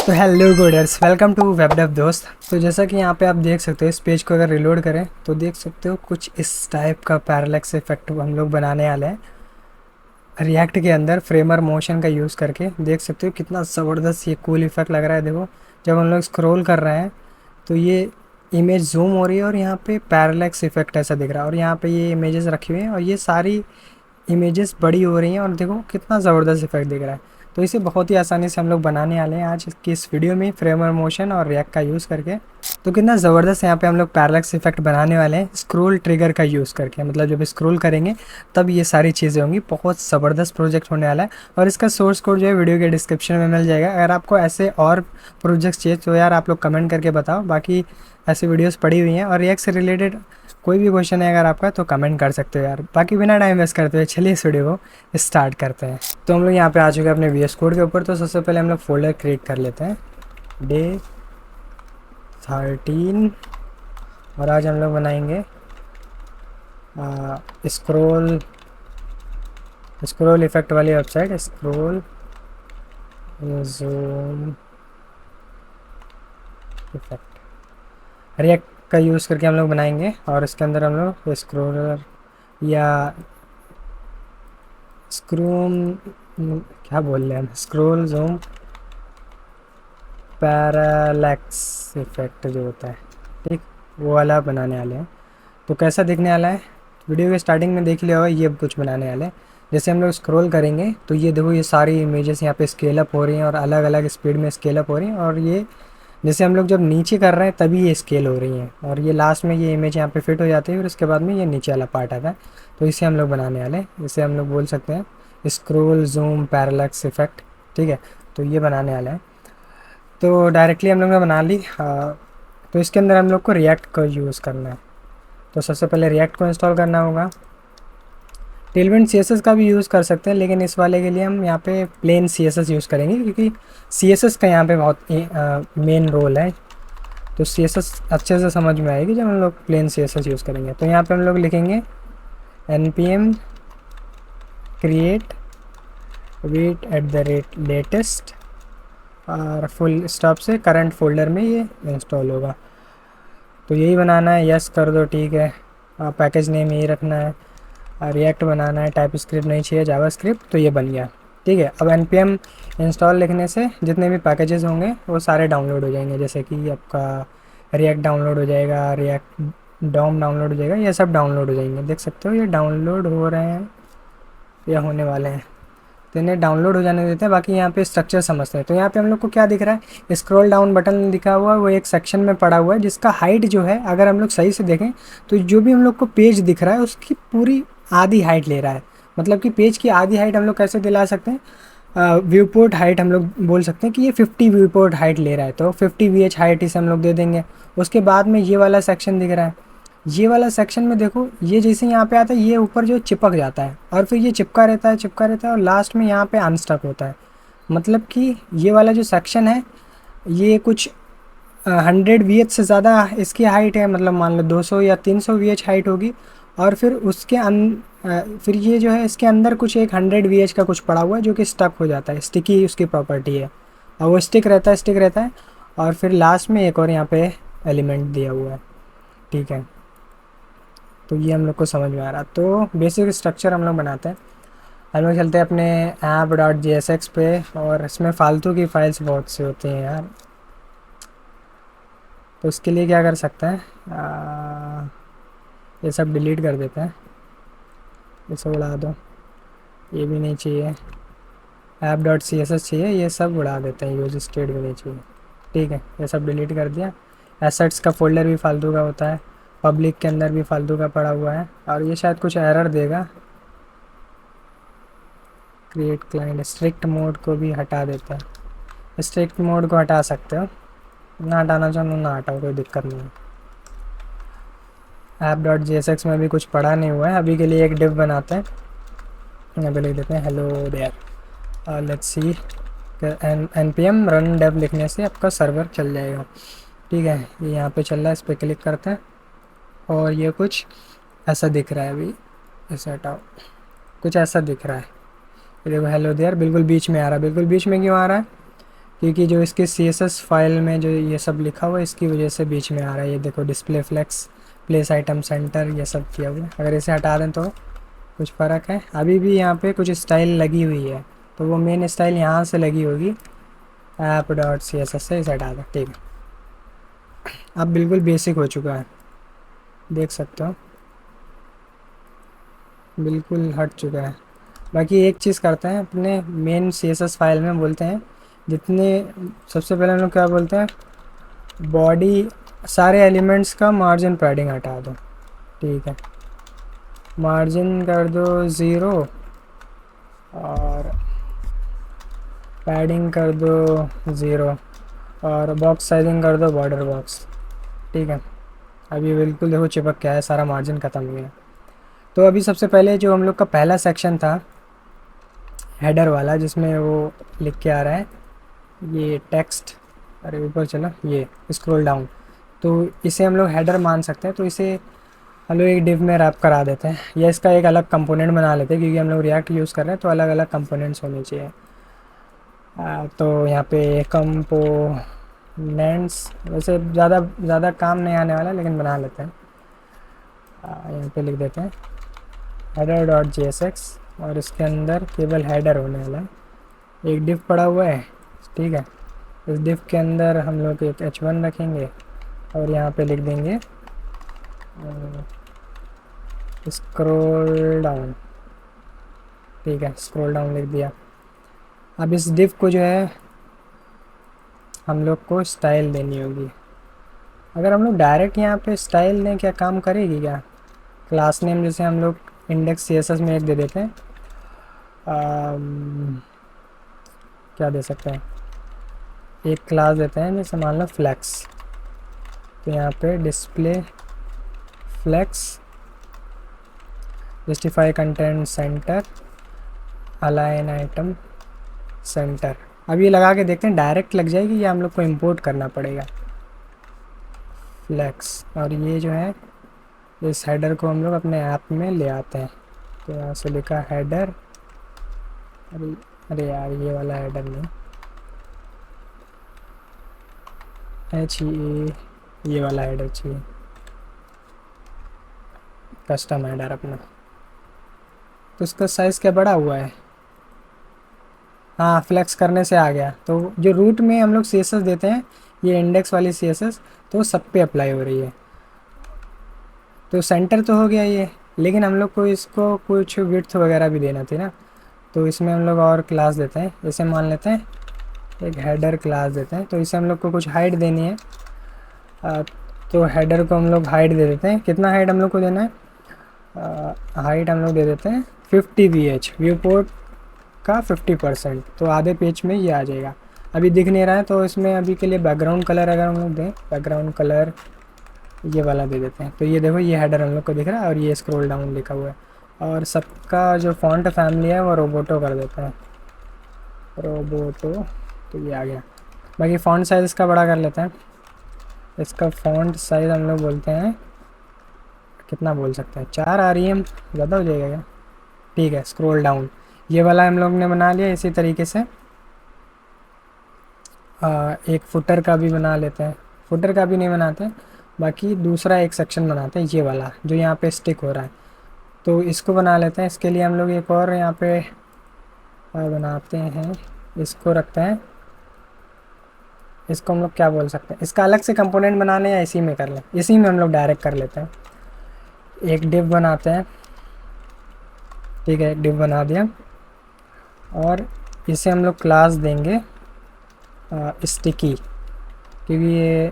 तो hello coders, welcome to वेबडेव दोस्त। तो जैसा कि यहाँ पे आप देख सकते हो, इस पेज को अगर रिलोड करें तो देख सकते हो कुछ इस टाइप का पैरेलक्स इफेक्ट हम लोग बनाने वाले हैं रिएक्ट के अंदर फ्रेमर मोशन का यूज़ करके। देख सकते हो कितना ज़बरदस्त ये कूल इफेक्ट लग रहा है। देखो, जब हम लोग स्क्रॉल कर रहे हैं तो ये इमेज जूम हो रही है और यहाँ पे पैरेलक्स इफेक्ट ऐसा दिख रहा है, और यहाँ पे ये इमेजेस रखी हुई हैं और ये सारी इमेजेस बड़ी हो रही हैं और देखो कितना ज़बरदस्त इफेक्ट दिख रहा है। तो इसे बहुत ही आसानी से हम लोग बनाने वाले हैं आज की इस वीडियो में फ्रेमर मोशन और रिएक्ट का यूज़ करके। तो कितना ज़बरदस्त यहाँ पे हम लोग पैरेलक्स इफेक्ट बनाने वाले हैं स्क्रोल ट्रिगर का यूज़ करके। मतलब जब स्क्रोल करेंगे तब ये सारी चीज़ें होंगी। बहुत ज़बरदस्त प्रोजेक्ट होने वाला है और इसका सोर्स कोड जो है वीडियो के डिस्क्रिप्शन में मिल जाएगा। अगर आपको ऐसे और प्रोजेक्ट्स चाहिए तो यार आप लोग कमेंट करके बताओ। बाकी ऐसी वीडियोस पड़ी हुई हैं और रिएक्ट से रिलेटेड कोई भी क्वेश्चन है अगर आपका तो कमेंट कर सकते हो यार। बाकी बिना टाइम वेस्ट करते हुए चलिए इस वीडियो को स्टार्ट करते हैं। तो हम लोग यहाँ पे आ चुके हैं अपने वीएस कोड के ऊपर। तो सबसे पहले हम लोग फोल्डर क्रिएट कर लेते हैं, डे 13। और आज हम लोग बनाएंगे स्क्रोल स्क्रोल इफेक्ट वाली website, scroll zoom effect react का यूज़ करके हम लोग बनाएंगे। और इसके अंदर हम लोग स्क्रोलर या स्क्रूम क्या बोल रहे हैं हम, स्क्रोल जूम पैरालैक्स इफेक्ट जो होता है, ठीक, वो वाला बनाने वाले हैं। तो कैसा दिखने वाला है वीडियो के स्टार्टिंग में देख लिया होगा। ये कुछ बनाने वाले हैं। जैसे हम लोग स्क्रॉल करेंगे तो ये देखो, ये सारी इमेजेस यहाँ पे स्केल अप हो रही हैं और अलग अलग स्पीड में स्केल अप हो रही हैं। और ये जैसे हम लोग जब नीचे कर रहे हैं तभी ये स्केल हो रही हैं और ये लास्ट में ये इमेज यहाँ पे फिट हो जाती है और उसके बाद में ये नीचे वाला पार्ट आता है। तो इसे हम लोग बनाने वाले हैं। इसे हम लोग बोल सकते हैं स्क्रोल जूम पैरेलक्स इफेक्ट, ठीक है। तो ये बनाने वाला है। तो डायरेक्टली हम लोग ने बना ली। तो इसके अंदर हम लोग को रिएक्ट का यूज़ करना है। तो सबसे पहले रिएक्ट को इंस्टॉल करना होगा। टेलविंड सीएसएस का भी यूज़ कर सकते हैं, लेकिन इस वाले के लिए हम यहाँ पे प्लेन सीएसएस यूज़ करेंगे क्योंकि सीएसएस का यहाँ पे बहुत मेन रोल है। तो सीएसएस अच्छे से समझ में आएगी जब हम लोग प्लेन सीएसएस यूज़ करेंगे। तो यहाँ पे हम लोग लिखेंगे npm create wait at the rate latest और फुल स्टॉप से करंट फोल्डर में ये इंस्टॉल होगा। तो यही बनाना है, यस कर दो, ठीक है। पैकेज नेम यही रखना है। रिएक्ट बनाना है, टाइप स्क्रिप्ट नहीं चाहिए, जावा स्क्रिप्ट। तो ये बन गया, ठीक है। अब npm इंस्टॉल लिखने से जितने भी पैकेजेस होंगे वो सारे डाउनलोड हो जाएंगे। जैसे कि आपका रिएक्ट डाउनलोड हो जाएगा, रिएक्ट डॉम डाउनलोड हो जाएगा, ये सब डाउनलोड हो जाएंगे। देख सकते हो ये डाउनलोड हो रहे हैं या होने वाले हैं। तो इन्हें डाउनलोड हो जाने देते हैं। बाकी यहाँ पे स्ट्रक्चर समझते हैं। तो यहाँ पे हम लोग को क्या दिख रहा है, स्क्रॉल डाउन बटन दिखा हुआ है, वो एक सेक्शन में पड़ा हुआ है जिसका हाइट जो है, अगर हम लोग सही से देखें तो जो भी हम लोग को पेज दिख रहा है उसकी पूरी आधी हाइट ले रहा है। मतलब कि पेज की आधी हाइट हम लोग कैसे दिला सकते हैं, व्यू पोर्ट हाइट हम लोग बोल सकते हैं कि ये 50 व्यू पोर्ट हाइट ले रहा है। तो 50 VH हाइट इसे हम लोग दे देंगे। उसके बाद में ये वाला सेक्शन दिख रहा है, ये वाला सेक्शन में देखो, ये जैसे यहाँ पे आता है ये ऊपर जो चिपक जाता है और फिर ये चिपका रहता है, चिपका रहता है और लास्ट में यहाँ पे अनस्टक होता है। मतलब कि ये वाला जो सेक्शन है ये कुछ 100 VH से ज़्यादा इसकी हाइट है। मतलब मान लो 200 या 300 VH हाइट होगी। और फिर उसके फिर ये जो है इसके अंदर कुछ एक 100 VH का कुछ पड़ा हुआ है जो कि स्टक हो जाता है, स्टिकी उसकी प्रॉपर्टी है और वो स्टिक रहता है, स्टिक रहता है। और फिर लास्ट में एक और यहाँ पे एलिमेंट दिया हुआ है, ठीक है। तो ये हम लोग को समझ में आ रहा। तो बेसिक स्ट्रक्चर हम लोग बनाते हैं। हम लोग चलते हैं अपने app.jsx पे और इसमें फालतू की फाइल्स बहुत से होती हैं यार। तो उसके लिए क्या कर सकते हैं, ये सब डिलीट कर देते हैं, ये सब उड़ा दो, ये भी नहीं चाहिए। app.css चाहिए, ये सब उड़ा देते हैं। यूज स्टेट भी नहीं चाहिए, ठीक है। ये सब डिलीट कर दिया। एसेट्स का फोल्डर भी फालतू का होता है, पब्लिक के अंदर भी फालतू का पड़ा हुआ है और ये शायद कुछ एरर देगा। क्रिएट क्लाइंट स्ट्रिक्ट मोड को भी हटा देता है। स्ट्रिक्ट मोड को हटा सकते हो, ना हटाना चाहो ना हटाओ, कोई दिक्कत नहीं है। app.jsx में भी कुछ पड़ा नहीं हुआ है। अभी के लिए एक डिव बनाते हैं, यहाँ पे लिख देते हैं hello there, let's see. npm run dev लिखने से आपका सर्वर चल जाएगा, ठीक है। ये यहाँ पे चल रहा है, इस पर क्लिक करते हैं और ये कुछ ऐसा दिख रहा है। अभी ऐसा हटाओ, कुछ ऐसा दिख रहा है। ये देखो हेलो देयर बिल्कुल बीच में आ रहा है। बिल्कुल बीच में क्यों आ रहा है, क्योंकि जो इसके CSS फाइल में जो ये सब लिखा हुआ है इसकी वजह से बीच में आ रहा है। ये देखो display flex, place item center, ये सब किया हुआ है। अगर इसे हटा दें तो कुछ फ़र्क है। अभी भी यहाँ पे कुछ स्टाइल लगी हुई है, तो वो मेन स्टाइल यहाँ से लगी होगी, ऐप डॉट CSS से इसे हटा दें। ठीक है, अब बिल्कुल बेसिक हो चुका है, देख सकते हो बिल्कुल हट चुका है। बाकी एक चीज़ करते हैं, अपने मेन CSS फाइल में बोलते हैं जितने, सबसे पहले हम लोग क्या बोलते हैं, बॉडी सारे एलिमेंट्स का मार्जिन पैडिंग हटा दो। ठीक है, मार्जिन कर दो 0 और पैडिंग कर दो 0 और बॉक्स साइजिंग कर दो बॉर्डर बॉक्स। ठीक है, अभी बिल्कुल देखो चिपक गया है, सारा मार्जिन ख़त्म हो गया। तो अभी सबसे पहले जो हम लोग का पहला सेक्शन था हेडर वाला, जिसमें वो लिख के आ रहा है ये टेक्स्ट, अरे ऊपर चला, ये स्क्रॉल डाउन, तो इसे हम लोग हेडर मान सकते हैं। तो इसे हम लोग एक डिव में रैप करा देते हैं, या इसका एक अलग कंपोनेंट बना लेते हैं, क्योंकि हम लोग रिएक्ट यूज़ कर रहे हैं तो अलग अलग कंपोनेंट्स होने चाहिए। तो यहाँ पे कंपोनेंट्स वैसे ज़्यादा काम नहीं आने वाला, लेकिन बना लेते हैं। यहाँ पे लिख देते हैं हेडर डॉट JSX, और इसके अंदर केवल हेडर होने वाला है। एक डिव पड़ा हुआ है, ठीक है, इस डिव के अंदर हम लोग एक H1 रखेंगे और यहाँ पे लिख देंगे स्क्रॉल डाउन। ठीक है, स्क्रॉल डाउन लिख दिया। अब इस डिव को जो है हम लोग को स्टाइल देनी होगी। अगर हम लोग डायरेक्ट यहाँ पे स्टाइल दें, क्या काम करेगी क्या? क्लास नेम जैसे हम लोग इंडेक्स CSS में एक दे देते हैं, क्या दे सकते हैं, एक क्लास देते हैं जैसे मान लो फ्लैक्स। तो यहाँ पे display flex, justify content center, align item center. अब ये लगा के देखते हैं डायरेक्ट लग जाएगी या हम लोग को इंपोर्ट करना पड़ेगा फ्लैक्स। और ये जो है इस हेडर को हम लोग अपने ऐप में ले आते हैं। तो यहाँ से लिखा हेडर, अरे यार ये वाला हेडर नहीं, ये वाला हेडर चाहिए, कस्टम हेडर अपना। तो इसका साइज़ क्या बड़ा हुआ है? हाँ, फ्लेक्स करने से आ गया। तो जो रूट में हम लोग CSS देते हैं, ये इंडेक्स वाली CSS, तो सब पे अप्लाई हो रही है। तो सेंटर तो हो गया ये, लेकिन हम लोग को इसको कुछ विड्थ वगैरह भी देना थी ना, तो इसमें हम लोग और क्लास देते हैं। इसे मान लेते हैं एक हेडर क्लास देते हैं। तो इसे हम लोग को कुछ हाइट देनी है, तो हेडर को हम लोग हाइट दे देते हैं। कितना हाइट हम लोग को देना है? हाइट हम लोग दे देते हैं 50 VH, व्यू पोर्ट का 50%, तो आधे पेज में ये आ जाएगा। अभी दिख नहीं रहा है, तो इसमें अभी के लिए बैकग्राउंड कलर अगर हम लोग दें, बैकग्राउंड कलर ये वाला दे देते हैं। तो ये देखो ये हेडर हम लोग को दिख रहा है और ये स्क्रॉल डाउन लिखा हुआ है। और सबका जो फॉन्ट फैमिली है वो रोबोटो कर देते हैं, रोबोटो। तो ये आ गया। बाकी फॉन्ट साइज़ इसका बड़ा कर लेते हैं। इसका फॉन्ट साइज़ हम लोग बोलते हैं, कितना बोल सकते हैं, 4 REM, ज़्यादा हो जाएगा क्या? ठीक है, स्क्रॉल डाउन ये वाला हम लोग ने बना लिया। इसी तरीके से एक फुटर का भी बना लेते हैं। फुटर का भी नहीं बनाते, बाकी दूसरा एक सेक्शन बनाते हैं, ये वाला जो यहाँ पे स्टिक हो रहा है, तो इसको बना लेते हैं। इसके लिए हम लोग एक और यहाँ पे बनाते हैं, इसको रखते हैं। इसको हम लोग क्या बोल सकते हैं, इसका अलग से कंपोनेंट बना लें या इसी में कर लें? इसी में हम लोग डायरेक्ट कर लेते हैं। एक डिव बनाते हैं, ठीक है, एक डिव बना दिया और इसे हम लोग क्लास देंगे स्टिकी, क्योंकि ये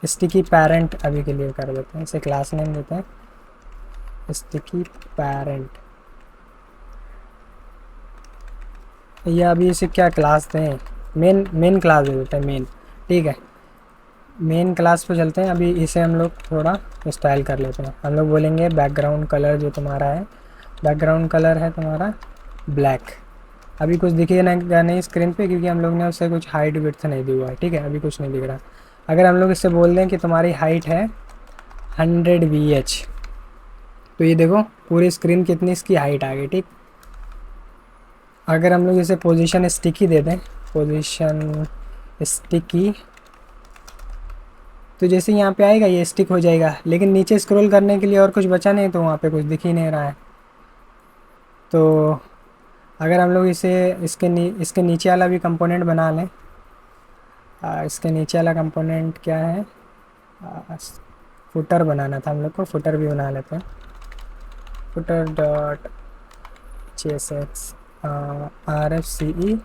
स्टिकी पेरेंट अभी के लिए कर देते हैं। इसे क्लास नेम देते हैं स्टिकी पेरेंट, या अभी इसे क्या क्लास दें, मेन क्लास दे देते हैं, मेन। ठीक है, मेन क्लास पे चलते हैं। अभी इसे हम लोग थोड़ा स्टाइल कर लेते हैं। हम लोग बोलेंगे बैकग्राउंड कलर जो तुम्हारा है, बैकग्राउंड कलर है तुम्हारा ब्लैक। अभी कुछ दिखेगा नहीं स्क्रीन पे, क्योंकि हम लोग ने उससे कुछ हाइट विड्थ नहीं दी हुआ है। ठीक है, अभी कुछ नहीं दिख रहा। अगर हम लोग इससे बोल दें कि तुम्हारी हाइट है 100 VH, तो ये देखो पूरी स्क्रीन कितनी इसकी हाइट आ गई। ठीक, अगर हम लोग इसे पोजीशन स्टिकी दे दें, पोजीशन स्टिकी, तो जैसे यहाँ पे आएगा ये स्टिक हो जाएगा, लेकिन नीचे स्क्रॉल करने के लिए और कुछ बचा नहीं, तो वहाँ पे कुछ दिख ही नहीं रहा है। तो अगर हम लोग इसे इसके नीचे वाला भी कंपोनेंट बना लें, इसके नीचे वाला कंपोनेंट क्या है, फुटर बनाना था हम लोग को, फुटर भी बना लेते हैं। फुटर डॉट JSX RFCE,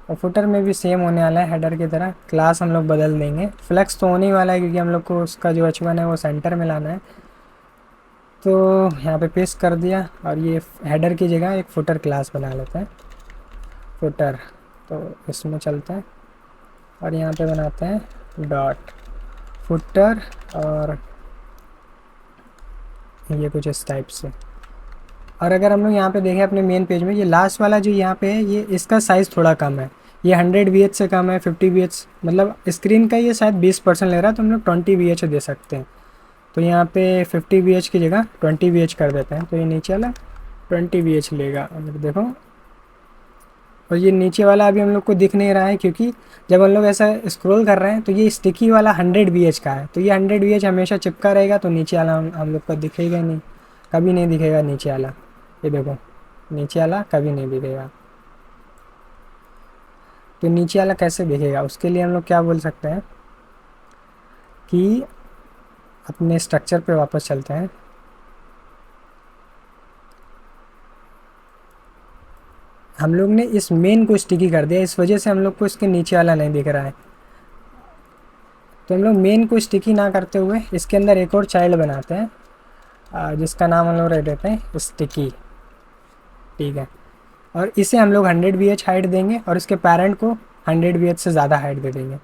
और फुटर में भी सेम होने वाला है हेडर की तरह। क्लास हम लोग बदल देंगे, फ्लेक्स तो होने ही वाला है क्योंकि हम लोग को उसका जो H1 है वो सेंटर में लाना है। तो यहाँ पे पेस्ट कर दिया, और ये हेडर की जगह एक फुटर क्लास बना लेते हैं, फुटर। तो इसमें चलते हैं और यहाँ पे बनाते हैं डॉट फुटर, और ये कुछ इस टाइप से। और अगर हम लोग यहाँ पे देखें अपने मेन पेज में, ये लास्ट वाला जो यहाँ पे है, ये इसका साइज़ थोड़ा कम है, ये 100 VH से कम है, 50 VH, मतलब स्क्रीन का ये शायद 20% ले रहा है, तो हम लोग 20 VH दे सकते हैं। तो यहाँ पे 50 VH की जगह 20 VH कर देते हैं, तो ये नीचे वाला 20 VH लेगा। अगर देखो, और ये नीचे वाला अभी हम लोग को दिख नहीं रहा है क्योंकि जब हम लोग ऐसा स्क्रॉल कर रहे हैं तो ये स्टिकी वाला 100 VH का है, तो ये 100 VH हमेशा चिपका रहेगा, तो नीचे वाला हम लोग को दिखेगा नहीं, कभी नहीं दिखेगा नीचे वाला। ये देखो, नीचे वाला कभी नहीं दिखेगा। तो नीचे वाला कैसे दिखेगा, उसके लिए हम लोग क्या बोल सकते हैं कि अपने स्ट्रक्चर पे वापस चलते हैं। हम लोग ने इस मेन को स्टिकी कर दिया, इस वजह से हम लोग को इसके नीचे वाला नहीं दिख रहा है। तो हम लोग मेन को स्टिकी ना करते हुए इसके अंदर एक और चाइल्ड बनाते हैं, जिसका नाम हम लोग रख देते हैं स्टिकी, ठीक है। और इसे हम लोग 100 VH हाइट देंगे, और इसके पेरेंट को 100 VH से ज़्यादा हाइट दे देंगे।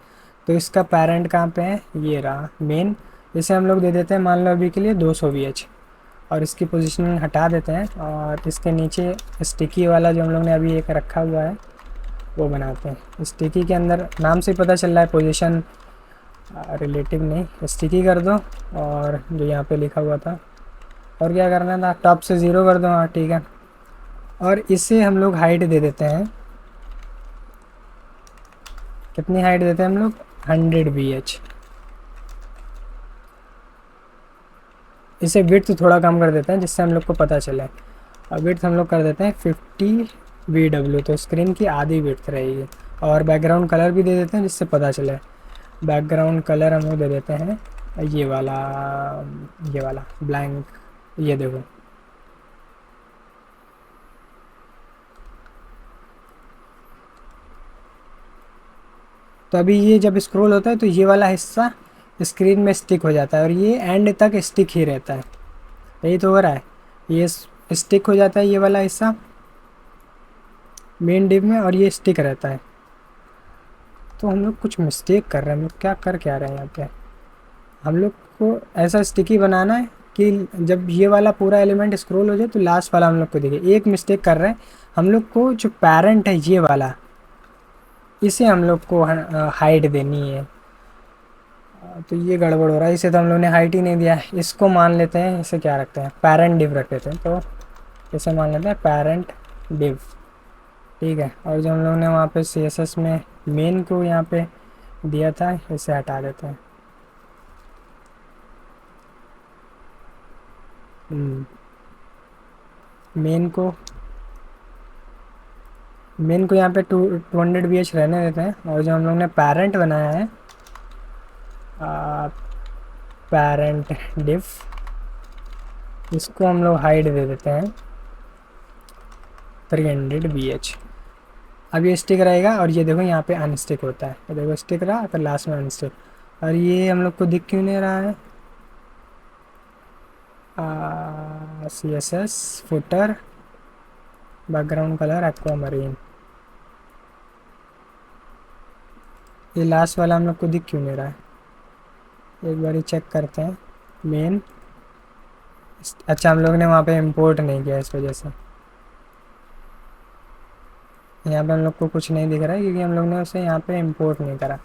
तो इसका पेरेंट कहाँ पे है, ये रहा मेन। इसे हम लोग दे देते हैं, मान लो अभी के लिए 200 VH, और इसकी पोजीशनिंग हटा देते हैं, और इसके नीचे स्टिकी वाला जो हम लोग ने अभी एक रखा हुआ है वो बनाते हैं। स्टिकी के अंदर नाम से पता चल रहा है पोजीशन रिलेटिव नहीं, स्टिकी कर दो, और जो यहाँ पे लिखा हुआ था, और क्या करना था, टॉप से 0 कर दो, हाँ ठीक है। और इसे हम लोग हाइट दे देते हैं, कितनी हाइट देते हैं हम लोग, 100 VH। इसे विड्थ थोड़ा कम कर देते हैं जिससे हम लोग को पता चले, और विड्थ हम लोग कर देते हैं 50 VW, तो स्क्रीन की आधी विड्थ रहेगी। और बैकग्राउंड कलर भी दे देते हैं जिससे पता चले, बैकग्राउंड कलर हम लोग दे देते हैं ये वाला ब्लैंक, ये देखो। तो अभी ये जब स्क्रॉल होता है तो ये वाला हिस्सा स्क्रीन में स्टिक हो जाता है, और ये एंड तक स्टिक ही रहता है, यही तो हो रहा है, ये स्टिक हो जाता है ये वाला हिस्सा मेन डिव में, और ये स्टिक रहता है। तो हम लोग कुछ मिस्टेक कर रहे हैं, हम लोग क्या कर क्या रहे हैं यहाँ पे। हम लोग को ऐसा स्टिकी बनाना है कि जब ये वाला पूरा एलिमेंट स्क्रॉल हो जाए तो लास्ट वाला हम लोग को दिखे। एक मिस्टेक कर रहे हैं, हम लोग को जो पेरेंट है ये वाला, इसे हम लोग को हाइट देनी है। तो ये गड़बड़ हो रहा है, इसे तो हम लोग ने हाइट ही नहीं दिया है। इसको मान लेते हैं, इसे क्या रखते हैं, पेरेंट डिव रख देते हैं, तो इसे मान लेते हैं पेरेंट डिव, ठीक है। और जो हम लोग ने वहाँ पे CSS में मेन को यहाँ पे दिया था, इसे हटा देते हैं। मेन को यहाँ पे 200 VH रहने देते हैं, और जो हम लोग ने पेरेंट बनाया है, पेरेंट डिव, इसको हम लोग हाइट दे देते हैं 300 VH। अब ये स्टिक रहेगा, और ये देखो यहाँ पे अनस्टिक होता है, ये देखो स्टिक रहा फिर लास्ट में अनस्टिक। और ये हम लोग को दिख क्यों नहीं रहा है, CSS footer background colour aqua marine, ये लास्ट वाला हम लोग को दिख क्यों नहीं रहा है, एक बार चेक करते हैं। मेन, अच्छा हम लोग ने वहाँ पे इंपोर्ट नहीं किया इस वजह से, यहाँ पे हम लोग को कुछ नहीं दिख रहा है क्योंकि हम लोग ने उसे यहाँ पे इंपोर्ट नहीं करा,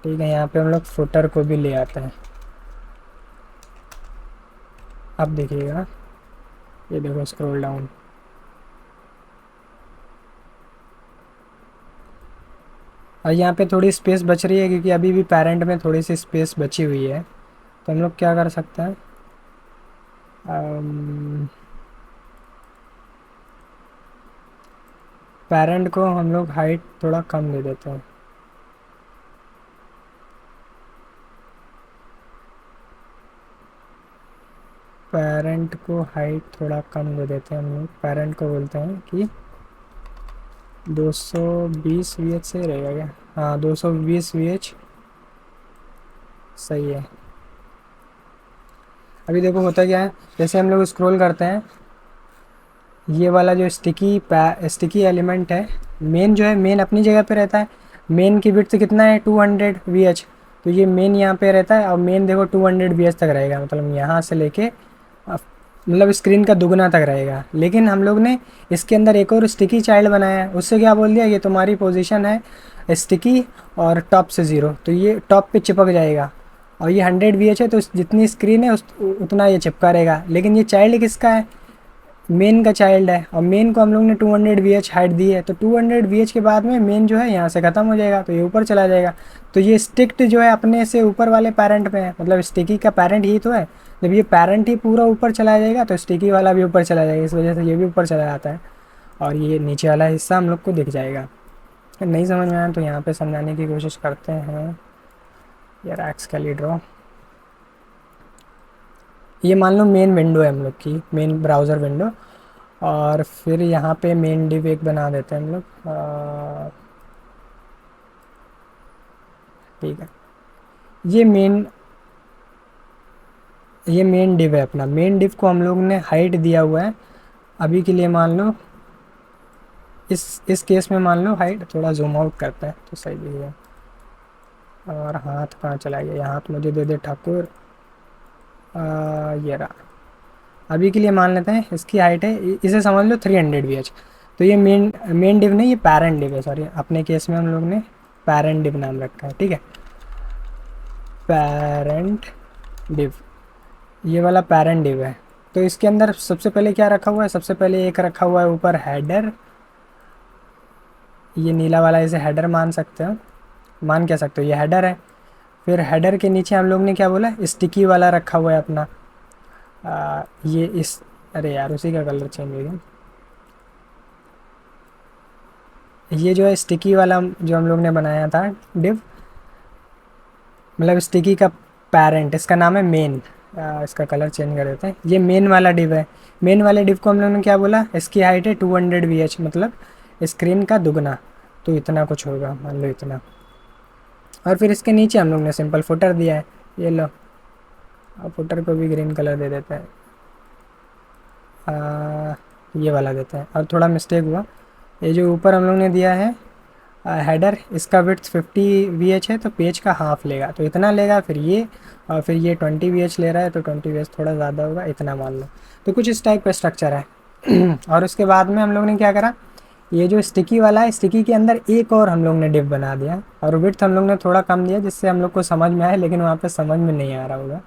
ठीक है। यहाँ पे हम लोग फुटर को भी ले आते हैं। अब देखिएगा, ये देखो स्क्रॉल डाउन, और यहाँ पे थोड़ी स्पेस बच रही है क्योंकि अभी भी पेरेंट में थोड़ी सी स्पेस बची हुई है, तो हम लोग क्या कर सकते हैं, पेरेंट को हम लोग हाइट थोड़ा कम दे देते हैं। पेरेंट को हाइट थोड़ा कम दे देते हैं हम लोग, पेरेंट को बोलते हैं कि 220 वी एच सही रहेगा क्या? हाँ 220 वी एच सही है। अभी देखो होता क्या है, जैसे हम लोग स्क्रॉल करते हैं, ये वाला जो स्टिकी एलिमेंट है, मेन जो है, मेन अपनी जगह पे रहता है। मेन की विड्थ कितना है, 200 वी एच, तो ये मेन यहाँ पे रहता है। और मेन देखो 200 वी एच तक रहेगा, मतलब यहाँ से लेके मतलब स्क्रीन का दुगना तक रहेगा। लेकिन हम लोग ने इसके अंदर एक और स्टिकी चाइल्ड बनाया है, उससे क्या बोल दिया, ये तुम्हारी पोजीशन है स्टिकी और टॉप से 0, तो ये टॉप पे चिपक जाएगा। और ये 100 वी एच है, तो जितनी स्क्रीन है उतना ये चिपका रहेगा। लेकिन ये चाइल्ड किसका है, मेन का चाइल्ड है। और मेन को हम लोग ने 200 वी एच हाइट दी है, तो 200 वी एच के बाद में मेन जो है यहाँ से ख़त्म हो जाएगा, तो ये ऊपर चला जाएगा। तो ये स्टिक्ड जो है अपने से ऊपर वाले पेरेंट पे है, मतलब स्टिकी का पेरेंट ही तो है। जब ये पेरेंट ही पूरा ऊपर चला जाएगा तो स्टिकी वाला भी ऊपर चला जाएगा, इस वजह से ये भी ऊपर चला जाता है। और ये नीचे वाला हिस्सा हम लोग को दिख जाएगा। नहीं समझ में आया तो यहाँ पे समझाने की कोशिश करते हैं। यार एक्स का ड्रॉ, ये मान लो मेन विंडो है हम लोग की, मेन ब्राउज़र विंडो। और फिर यहाँ पे मेन डिव एक बना देते हैं हम लोग, ठीक है। ये मेन डिव है अपना। मेन डिव को हम लोग ने हाइट दिया हुआ है अभी के लिए, मान लो इस केस में मान लो हाइट थोड़ा जूम आउट करता है तो सही दिखेगा। और हाथ कहाँ चला गया, ये हाथ मुझे दे दे ठाकुर। ये रहा। अभी के लिए मान लेते हैं इसकी हाइट है, इसे समझ लो 300 वी एच। तो ये मेन डिव नहीं, ये पेरेंट डिव है, सॉरी अपने केस में हम लोग ने पेरेंट डिव नाम रखा है, ठीक है। पेरेंट डिव, ये वाला पेरेंट डिव है। तो इसके अंदर सबसे पहले क्या रखा हुआ है, सबसे पहले एक रखा हुआ है ऊपर हेडर, ये नीला वाला, इसे हेडर मान सकते हो, मान क्या सकते हो, ये हेडर है। फिर हेडर के नीचे हम लोग ने क्या बोला, स्टिकी वाला रखा हुआ है अपना, ये इस, अरे यार उसी का कलर चेंज हो गया। ये जो है स्टिकी वाला जो हम लोग ने बनाया था डिव, मतलब स्टिकी का पेरेंट, इसका नाम है मेन। इसका कलर चेंज कर देते हैं, ये मेन वाला डिव है। मेन वाले डिव को हम लोग ने क्या बोला, इसकी हाइट है 200 वी एच, मतलब स्क्रीन का दुगना, तो इतना कुछ होगा, मान लो इतना। और फिर इसके नीचे हम लोग ने सिंपल फुटर दिया है, ये लो। और फुटर को भी ग्रीन कलर दे देते हैं, ये वाला देते हैं। और थोड़ा मिस्टेक हुआ, ये जो ऊपर हम लोग ने दिया है हेडर, इसका विड्थ 50 वी एच है, तो पेज का हाफ लेगा, तो इतना लेगा। फिर ये, और फिर ये 20 वी एच ले रहा है, तो 20 वी एच थोड़ा ज़्यादा होगा, इतना मान लो। तो कुछ इस टाइप का स्ट्रक्चर है। और उसके बाद में हम लोग ने क्या करा, ये जो स्टिकी वाला है, स्टिकी के अंदर एक और हम लोग ने डिव बना दिया, और विड्थ हम लोग ने थोड़ा कम दिया, जिससे हम लोग को समझ में आए, लेकिन वहाँ पे समझ में नहीं आ रहा होगा,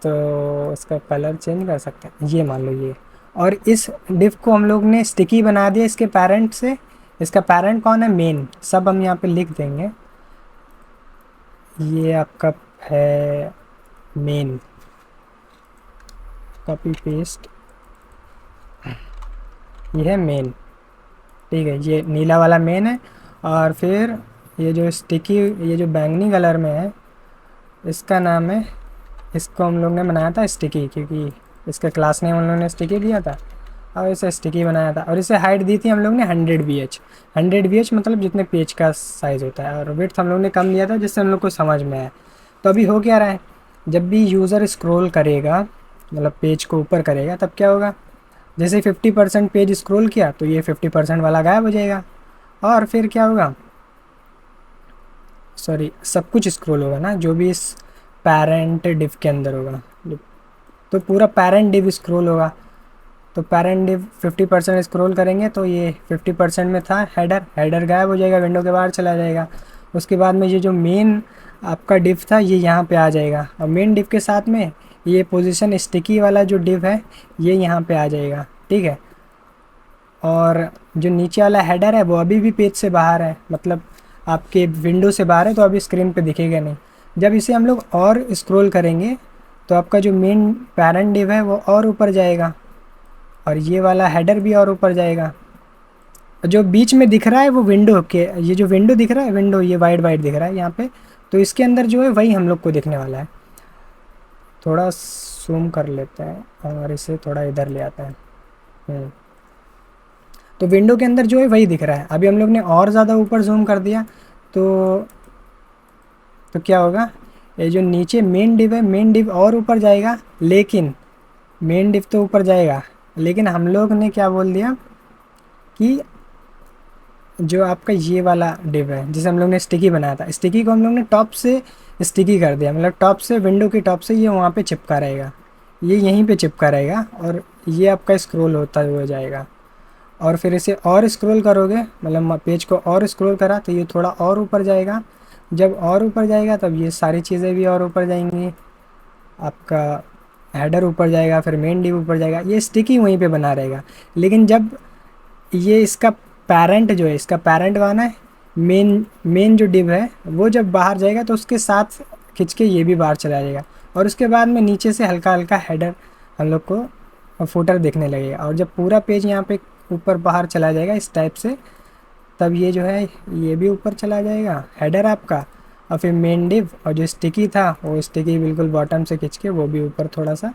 तो इसका कलर चेंज कर सकते हैं, ये मान लो ये। और इस डिव को हम लोग ने स्टिकी बना दिया इसके पेरेंट से। इसका पेरेंट कौन है, मेन, सब हम यहाँ पे लिख देंगे। ये आपका है मेन, कॉपी पेस्ट, ये है मेन, ठीक है। ये नीला वाला मेन है। और फिर ये जो स्टिकी, ये जो बैंगनी कलर में है, इसका नाम है, इसको हम लोग ने बनाया था स्टिकी, क्योंकि इसका क्लास नेम हम लोग ने स्टिकी दिया था और इसे स्टिकी बनाया था। और इसे हाइट दी थी हम लोग ने 100 वी एच। 100 वी एच मतलब जितने पेज का साइज़ होता है। और विड्थ हम लोग ने कम दिया था, जिससे हम लोग को समझ में आया। तो अभी हो क्या रहा है, जब भी यूज़र स्क्रॉल करेगा, मतलब पेज को ऊपर करेगा, तब क्या होगा, जैसे 50% पेज स्क्रॉल किया तो ये 50% वाला गायब हो जाएगा। और फिर क्या होगा, सॉरी सब कुछ स्क्रॉल होगा ना, जो भी इस पेरेंट डिव के अंदर होगा, तो पूरा पेरेंट डिव स्क्रॉल होगा। तो पेरेंट डिव 50% स्क्रॉल करेंगे, तो ये 50% में था हेडर, हेडर गायब हो जाएगा, विंडो के बाहर चला जाएगा। उसके बाद में ये जो मेन आपका डिव था, ये यहाँ पे आ जाएगा। और मेन डिव के साथ में ये पोजीशन स्टिकी वाला जो डिव है, ये यहाँ पे आ जाएगा, ठीक है। और जो नीचे वाला हेडर है वो अभी भी पेज से बाहर है, मतलब आपके विंडो से बाहर है तो अभी स्क्रीन पे दिखेगा नहीं। जब इसे हम लोग और स्क्रॉल करेंगे तो आपका जो मेन पैरेंट डिव है वो और ऊपर जाएगा, और ये वाला हेडर भी और ऊपर जाएगा। जो बीच में दिख रहा है वो विंडो के, ये जो विंडो दिख रहा है, विंडो ये वाइट वाइट दिख रहा है यहाँ पे, तो इसके अंदर जो है वही हम लोग को दिखने वाला है। थोड़ा जूम कर लेते हैं और इसे थोड़ा इधर ले आता है। तो विंडो के अंदर जो है वही दिख रहा है। अभी हम लोग ने और ज़्यादा ऊपर जूम कर दिया तो क्या होगा, ये जो नीचे मेन डिव है, मेन डिव और ऊपर जाएगा, लेकिन मेन डिव तो ऊपर जाएगा, लेकिन हम लोग ने क्या बोल दिया कि जो आपका ये वाला डिव है जिसे हम लोग ने स्टिकी बनाया था, स्टिकी को हम लोग ने टॉप से स्टिकी कर दिया, मतलब टॉप से, विंडो की टॉप से ये वहाँ पे चिपका रहेगा, ये यहीं पे चिपका रहेगा, और ये आपका स्क्रॉल होता हुआ जाएगा। और फिर इसे और स्क्रॉल करोगे, मतलब पेज को और स्क्रॉल करा तो ये थोड़ा और ऊपर जाएगा। जब और ऊपर जाएगा तब ये सारी चीज़ें भी और ऊपर जाएंगी, आपका हेडर ऊपर जाएगा, फिर मेन डिव ऊपर जाएगा, ये स्टिकी वहीं पे बना रहेगा। लेकिन जब ये इसका पेरेंट जो है, इसका पेरेंट वाला है, मेन मेन जो डिव है वो जब बाहर जाएगा तो उसके साथ खिंच के ये भी बाहर चला जाएगा, और उसके बाद में नीचे से हल्का हल्का हेडर हम लोग को फुटर देखने लगेगा। और जब पूरा पेज यहाँ पे ऊपर बाहर चला जाएगा इस टाइप से, तब ये जो है ये भी ऊपर चला जाएगा हेडर आपका, और फिर मेन डिव और जो स्टिकी था वो स्टिकी बिल्कुल बॉटम से खींच के वो भी ऊपर थोड़ा सा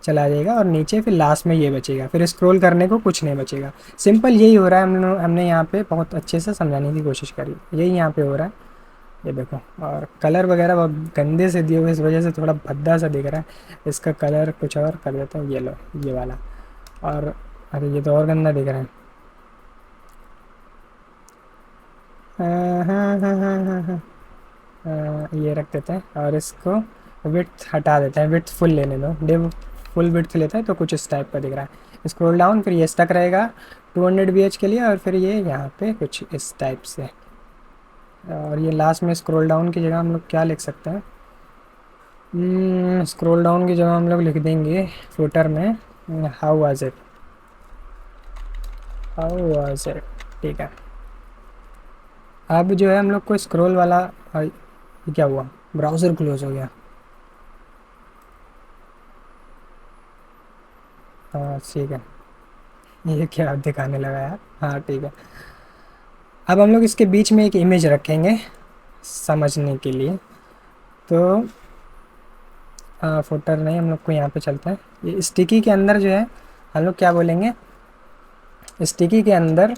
चला जाएगा, और नीचे फिर लास्ट में ये बचेगा, फिर स्क्रॉल करने को कुछ नहीं बचेगा। सिंपल यही हो रहा है, हमने यहाँ पे बहुत अच्छे से समझाने की कोशिश करी, यही यहाँ पे हो रहा है। ये देखो, और कलर वगैरह बहुत गंदे से दिए हुए, इस वजह से थोड़ा भद्दा सा दिख रहा है। इसका कलर कुछ और कर देते हैं, ये लो ये वाला, और अरे ये तो और गंदा दिख रहा है। हाँ हाँ हाँ हाँ हाँ हाँ। ये रख देते हैं और इसको विड्थ हटा देते हैं, विड्थ फुल लेने दो, डिव फुल विड्थ लेते हैं तो कुछ इस टाइप का दिख रहा है। स्क्रॉल डाउन, फिर ये स्टक रहेगा 200 BH के लिए, और फिर ये यहाँ पे कुछ इस टाइप से। और ये लास्ट में स्क्रॉल डाउन की जगह हम लोग क्या लिख सकते हैं, स्क्रॉल डाउन की जगह हम लोग लिख देंगे फुटर में how was it, how was it. ठीक है, अब जो है हम लोग को स्क्रॉल वाला, ये क्या हुआ, ब्राउज़र क्लोज हो गया। हाँ ठीक है, ये क्या दिखाने लगा यार, हाँ ठीक है। अब हम लोग इसके बीच में एक इमेज रखेंगे समझने के लिए, तो फुटर नहीं, हम लोग को यहाँ पे चलते हैं। ये स्टिकी के अंदर जो है हम लोग क्या बोलेंगे, स्टिकी के अंदर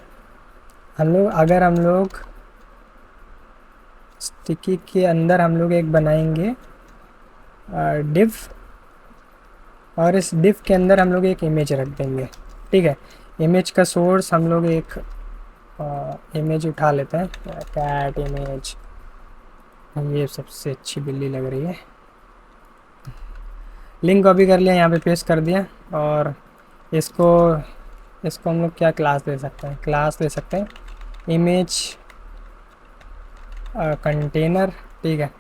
हम लोग, अगर हम लोग स्टिकी के अंदर हम लोग एक बनाएंगे डिव, और इस डिव के अंदर हम लोग एक इमेज रख देंगे। ठीक है, इमेज का सोर्स हम लोग एक इमेज उठा लेते हैं, कैट इमेज, ये सबसे अच्छी बिल्ली लग रही है। लिंक कॉपी कर लिया, यहाँ पे पेस्ट कर दिया, और इसको इसको हम लोग क्या क्लास दे सकते हैं, क्लास दे सकते हैं इमेज कंटेनर। ठीक है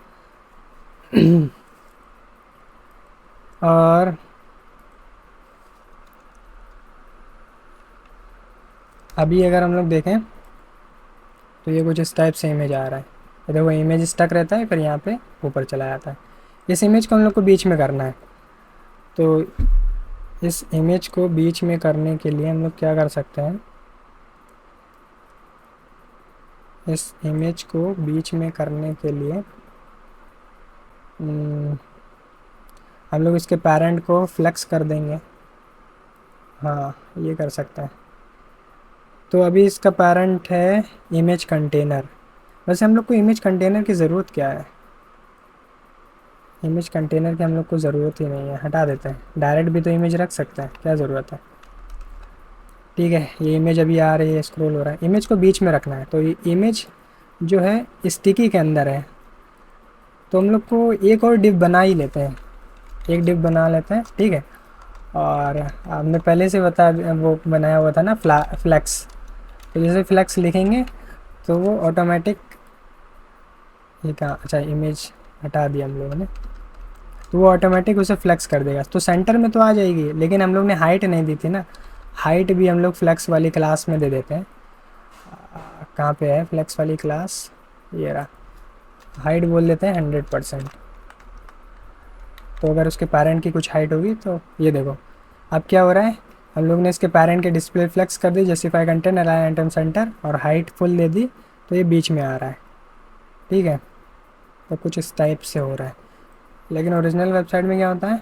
और अभी अगर हम लोग देखें तो ये कुछ इस टाइप से इमेज आ रहा है, ये देखो इमेज स्टक रहता है, फिर यहाँ पे ऊपर चला जाता है। इस इमेज को हम लोग को बीच में करना है, तो इस इमेज को बीच में करने के लिए हम लोग क्या कर सकते हैं, इस इमेज को बीच में करने के लिए हम लोग इसके पेरेंट को फ्लेक्स कर देंगे। हाँ ये कर सकते हैं। तो अभी इसका पेरेंट है इमेज कंटेनर। वैसे हम लोग को इमेज कंटेनर की ज़रूरत क्या है, इमेज कंटेनर की हम लोग को ज़रूरत ही नहीं है, हटा देते हैं। डायरेक्ट भी तो इमेज रख सकते हैं, क्या ज़रूरत है। ठीक है, ये इमेज अभी आ रही है, स्क्रॉल हो रहा है, इमेज को बीच में रखना है। तो ये इमेज जो है स्टिकी के अंदर है, तो हम लोग को एक और डिव बना ही लेते हैं, एक डिव बना लेते हैं। ठीक है, और हमने पहले से वो बनाया हुआ था ना फ्लैक्स, तो जैसे फ्लैक्स लिखेंगे तो वो ऑटोमेटिक, ये कहाँ, अच्छा इमेज हटा दिया हम लोगों ने, तो वो ऑटोमेटिक उसे फ्लेक्स कर देगा। तो सेंटर में तो आ जाएगी, लेकिन हम लोग ने हाइट नहीं दी थी ना, हाइट भी हम लोग फ्लेक्स वाली क्लास में दे देते हैं। कहाँ पे है फ्लेक्स वाली क्लास, ये रहा, हाइट बोल देते हैं 100%। तो अगर उसके पेरेंट की कुछ हाइट होगी तो ये देखो अब क्या हो रहा है, हम लोग ने इसके पेरेंट के डिस्प्ले फ्लेक्स कर दी, justify content align item center और हाइट फुल दे दी, तो ये बीच में आ रहा है। ठीक है, तो कुछ इस टाइप से हो रहा है। लेकिन ओरिजिनल वेबसाइट में क्या होता है,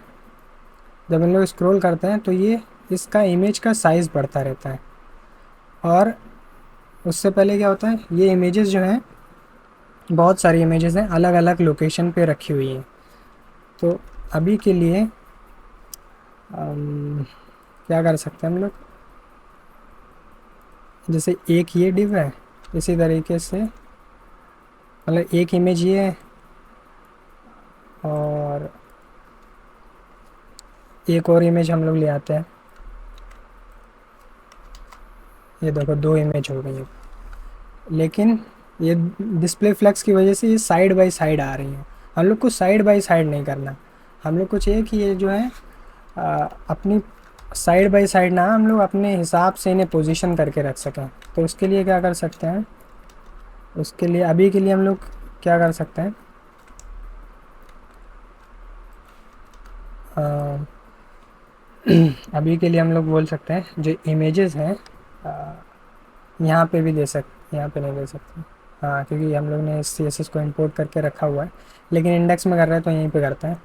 जब हम लोग स्क्रॉल करते हैं तो ये इसका इमेज का साइज़ बढ़ता रहता है। और उससे पहले क्या होता है, ये इमेजेस जो हैं, बहुत सारी इमेजेस हैं अलग अलग लोकेशन पे रखी हुई हैं। तो अभी के लिए क्या कर सकते हैं हम लोग, जैसे एक ये डिव है, इसी तरीके से मतलब एक इमेज ये है और एक और इमेज हम लोग ले आते हैं। ये देखो दो इमेज हो गई है, लेकिन ये डिस्प्ले फ्लेक्स की वजह से ये साइड बाय साइड आ रही हैं। हम लोग को साइड बाय साइड नहीं करना, हम लोग को चाहिए कि ये जो है अपनी साइड बाय साइड ना, हम लोग अपने हिसाब से इन्हें पोजीशन करके रख सकें। तो उसके लिए क्या कर सकते हैं, उसके लिए अभी के लिए हम लोग क्या कर सकते हैं, अ, अभी के लिए हम लोग बोल सकते हैं जो इमेजेस हैं यहाँ पे भी दे सकते, यहाँ पे नहीं दे सकते। हाँ, क्योंकि हम लोग ने सी एस एस को इंपोर्ट करके रखा हुआ है, लेकिन इंडेक्स में कर रहे हैं तो यहीं पे करते हैं।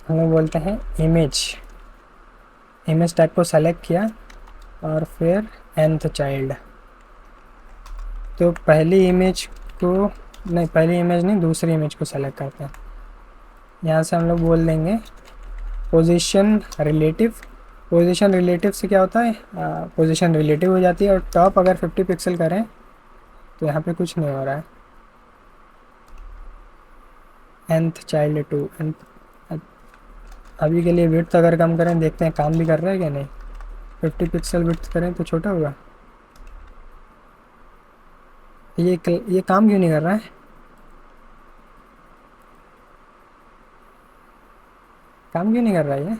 हम लोग बोलते हैं इमेज, इमेज टैग को सेलेक्ट किया और फिर nth चाइल्ड। तो पहली इमेज को नहीं, पहली इमेज नहीं, दूसरी इमेज को सेलेक्ट करते हैं। यहाँ से हम लोग बोल देंगे पोजीशन रिलेटिव। पोजीशन रिलेटिव से क्या होता है, पोजीशन रिलेटिव हो जाती है। और टॉप अगर 50 पिक्सल करें तो यहाँ पे कुछ नहीं हो रहा है। nth child to nth। अभी के लिए विड्थ अगर कम करें, देखते हैं काम भी कर रहा है क्या नहीं। 50 पिक्सल विड्थ करें तो छोटा होगा। ये काम क्यों नहीं कर रहा है, काम क्यों नहीं कर रहा है ये।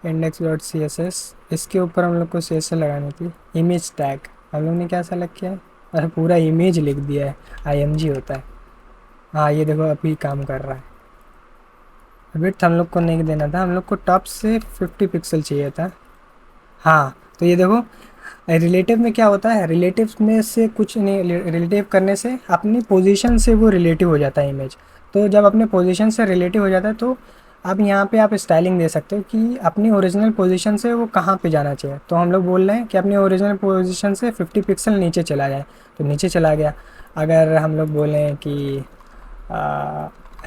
Index dot C S S, इसके ऊपर हम लोग को सी एस एस लगानी थी। इमेज टैग हम लोग ने क्या सेलेक्ट किया है, अच्छा पूरा इमेज लिख दिया है, आई एम जी होता है। हाँ ये देखो अभी काम कर रहा है। विड्थ हम लोग को नहीं देना था, हम लोग को टॉप से 50 पिक्सल चाहिए था। हाँ तो ये देखो रिलेटिव में क्या होता है, रिलेटिव में से कुछ नहीं, रिलेटिव करने से अपनी पोजीशन से वो रिलेटिव हो जाता है इमेज। तो जब अपने पोजीशन से रिलेटिव हो जाता है तो अब यहाँ पे आप स्टाइलिंग दे सकते हो कि अपनी ओरिजिनल पोजीशन से वो कहाँ पे जाना चाहिए। तो हम लोग बोल रहे हैं कि अपनी ओरिजिनल पोजीशन से 50 पिक्सल नीचे चला जाए, तो नीचे चला गया। अगर हम लोग बोलें कि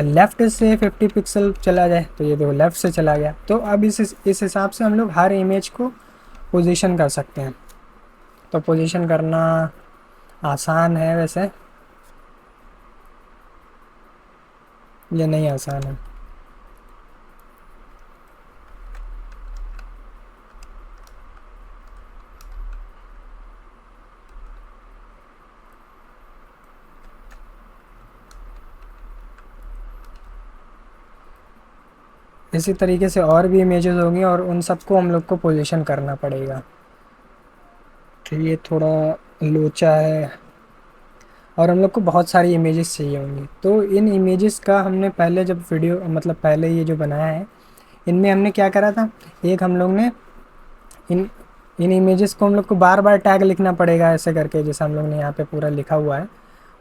लेफ़्ट से 50 पिक्सल चला जाए, तो ये देखो लेफ़्ट से चला गया। तो अब इस हिसाब से हम लोग हर इमेज को पोजीशन कर सकते हैं। तो पोजीशन करना आसान है वैसे, ये नहीं आसान है। इसी तरीके से और भी इमेजेस होंगी और उन सबको हम लोग को पोजीशन करना पड़ेगा। तो ये थोड़ा लोचा है और हम लोग को बहुत सारी इमेजेस चाहिए होंगी। तो इन इमेजेस का हमने पहले जब वीडियो मतलब पहले ये जो बनाया है, इनमें हमने क्या करा था, एक हम लोग ने इन इन इमेजेस को हम लोग को बार बार टैग लिखना पड़ेगा ऐसे करके, जैसे हम लोग ने यहाँ पे पूरा लिखा हुआ है।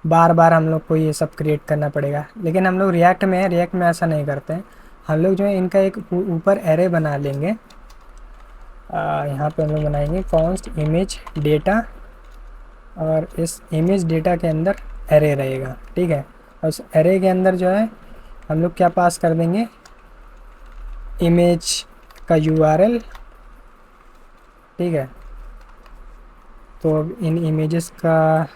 बार बार हम लोग को ये सब क्रिएट करना पड़ेगा। लेकिन हम लोग रिएक्ट में है, रिएक्ट में ऐसा नहीं करते हैं। हम लोग जो है इनका एक ऊपर एरे बना लेंगे। यहाँ पे हम लोग बनाएंगे कॉन्स्ट इमेज डेटा और इस इमेज डेटा के अंदर एरे रहेगा। ठीक है, और उस एरे के अंदर जो है हम लोग क्या पास कर देंगे, इमेज का यूआरएल। ठीक है, तो अब इन इमेजेस का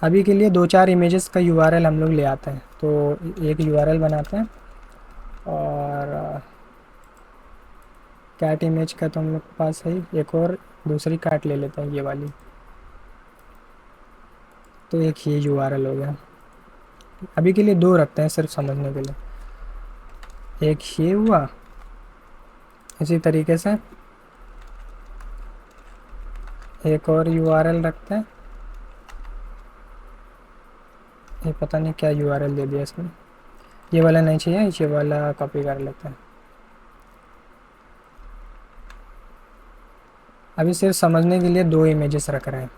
अभी के लिए दो चार इमेजेस का यूआरएल हम लोग ले आते हैं। तो एक यूआरएल बनाते हैं और कैट इमेज का तो हम लोग के पास है ही, एक और दूसरी कैट ले लेते हैं ये वाली। तो एक ये यूआरएल हो गया, अभी के लिए दो रखते हैं सिर्फ समझने के लिए। एक ये हुआ, इसी तरीके से एक और यूआरएल रखते हैं। ये पता नहीं क्या यूआरएल दे दिया इसने। ये वाला नहीं चाहिए, ये वाला कॉपी कर लेते हैं। अभी सिर्फ समझने के लिए 2 इमेजेस रख रहे हैं।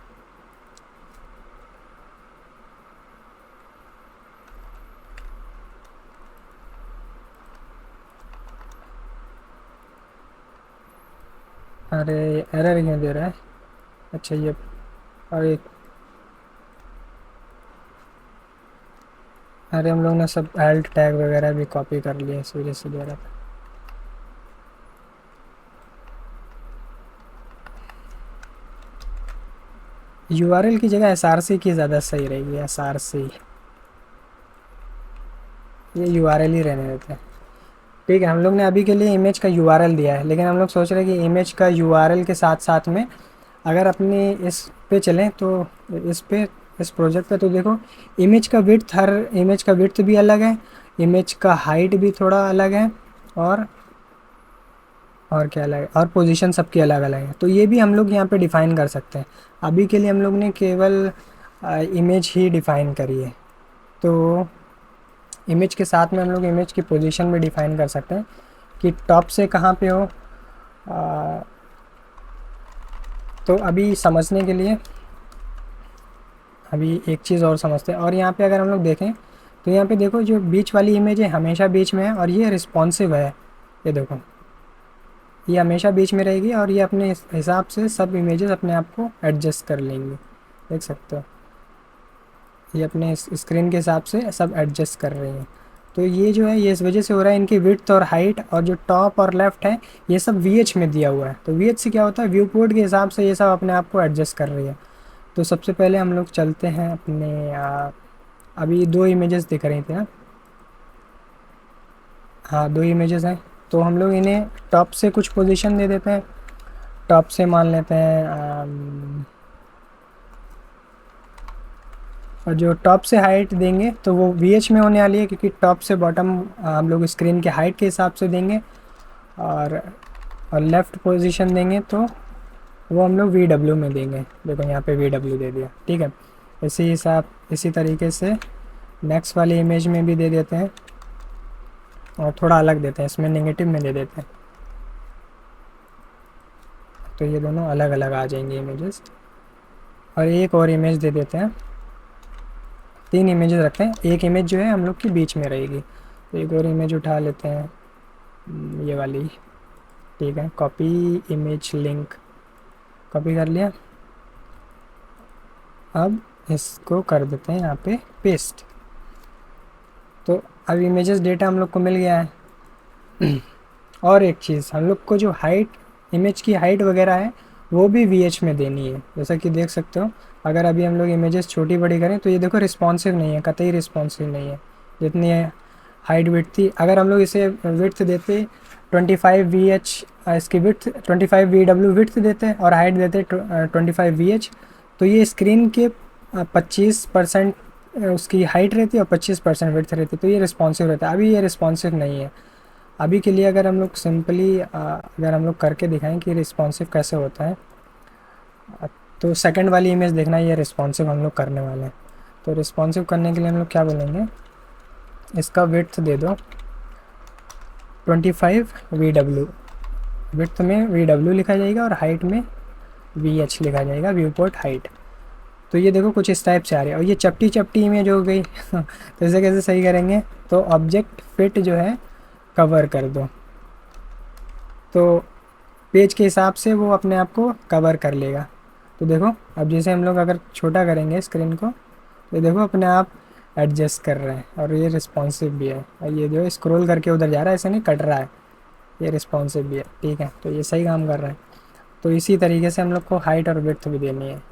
अरे एरर क्यों दे रहा है? अच्छा ये, अरे अरे हम लोग ने सब एल्ट टैग वगैरह भी कॉपी कर लिए, इस वजह से दे रहा था। यूआरएल की जगह एसआरसी की ज़्यादा सही रहेगी, एसआरसी। ये यूआरएल ही रहने देते हैं। ठीक है, हम लोग ने अभी के लिए इमेज का यूआरएल दिया है, लेकिन हम लोग सोच रहे हैं कि इमेज का यूआरएल के साथ साथ में अगर अपनी इस पे चलें तो इस पे, इस प्रोजेक्ट पे तो देखो इमेज का विड्थ, हर इमेज का विड्थ भी अलग है, इमेज का हाइट भी थोड़ा अलग है, और और क्या अलग है, और पोजीशन सबकी अलग अलग है। तो ये भी हम लोग यहाँ पे डिफ़ाइन कर सकते हैं। अभी के लिए हम लोग ने केवल इमेज ही डिफ़ाइन करी है। तो इमेज के साथ में हम लोग इमेज की पोजीशन भी डिफ़ाइन कर सकते हैं कि टॉप से कहाँ पे हो। आ, तो अभी समझने के लिए अभी एक चीज़ और समझते हैं। और यहाँ पे अगर हम लोग देखें तो यहाँ पे देखो जो बीच वाली इमेज है हमेशा बीच में है, और ये रिस्पॉन्सिव है। ये देखो, ये हमेशा बीच में रहेगी, और ये अपने हिसाब से सब इमेजेस अपने आप को एडजस्ट कर लेंगी। देख सकते हो, ये अपने स्क्रीन के हिसाब से सब एडजस्ट कर रही हैं। तो ये जो है ये इस वजह से हो रहा है, इनकी विड्थ और हाइट और जो टॉप और लेफ्ट है ये सब वीएच में दिया हुआ है। तो वीएच से क्या होता है, व्यू पोर्ट के हिसाब से ये सब अपने आप को एडजस्ट कर रही है। तो सबसे पहले हम लोग चलते हैं अपने अभी 2 इमेजेस दिख रही थी ना। हाँ 2 इमेजेस हैं, तो हम लोग इन्हें टॉप से कुछ पोजीशन दे देते हैं। टॉप से मान लेते हैं और जो टॉप से हाइट देंगे तो वो वीएच में होने वाली है, क्योंकि टॉप से बॉटम हम लोग स्क्रीन के हाइट के हिसाब से देंगे, और और लेफ़्ट पोजीशन देंगे तो वो हम लोग वी डब्ल्यू में देंगे। देखो यहाँ पे वी डब्ल्यू दे दिया, ठीक है। इसी तरीके से नेक्स्ट वाली इमेज में भी दे देते हैं, और थोड़ा अलग देते हैं, इसमें नेगेटिव में दे देते हैं, तो ये दोनों अलग अलग आ जाएंगे इमेजेस। और एक और इमेज दे देते हैं, 3 इमेजेस रखते हैं, एक इमेज जो है हम लोग की बीच में रहेगी। तो एक और इमेज उठा लेते हैं, ये वाली, ठीक है। कॉपी इमेज लिंक, कॉपी कर लिया। अब इसको कर देते हैं यहाँ पे पेस्ट। तो अब इमेजेस डेटा हम लोग को मिल गया है। और एक चीज़, हम लोग को जो हाइट, इमेज की हाइट वगैरह है वो भी वीएच में देनी है। जैसा कि देख सकते हो, अगर अभी हम लोग इमेजेस छोटी बड़ी करें तो ये देखो रिस्पॉन्सिव नहीं है, कतई रिस्पॉन्सिव नहीं है। जितनी है हाइट विड्थ थी, अगर हम लोग इसे विड्थ देते 25 वी एच, इसकी विड्थ 25 वी डब्ल्यू विड्थ देते और हाइट देते 25 वी एच, तो ये स्क्रीन के 25% उसकी हाइट रहती है और 25% विड्थ रहती है, तो ये रिस्पॉन्सिव रहता है। अभी ये रिस्पॉन्सिव नहीं है। अभी के लिए अगर हम लोग सिंपली अगर हम लोग करके दिखाएं कि रिस्पॉन्सिव कैसे होता है, तो सेकंड वाली इमेज देखना, ये रिस्पॉन्सिव हम लोग करने वाले हैं। तो रिस्पॉन्सिव करने के लिए हम लोग क्या बोलेंगे, इसका विड्थ दे दो 25 वी डब्ल्यू, विड्थ में वी डब्ल्यू लिखा जाएगा और हाइट में वी एच लिखा जाएगा, व्यू पोर्ट हाइट। तो ये देखो कुछ इस टाइप से आ रही है, और ये चपटी चपटी इमेज हो गई। तो इसे कैसे सही करेंगे, तो ऑब्जेक्ट फिट जो है कवर कर दो, तो पेज के हिसाब से वो अपने आप को कवर कर लेगा। तो देखो अब जैसे हम लोग अगर छोटा करेंगे स्क्रीन को, तो देखो अपने आप एडजस्ट कर रहे हैं, और ये रिस्पॉन्सिव भी है। और ये जो स्क्रॉल करके उधर जा रहा है, ऐसे नहीं कट रहा है, ये रिस्पॉन्सिव भी है, ठीक है। तो ये सही काम कर रहा है। तो इसी तरीके से हम लोग को हाइट और विड्थ भी देनी है।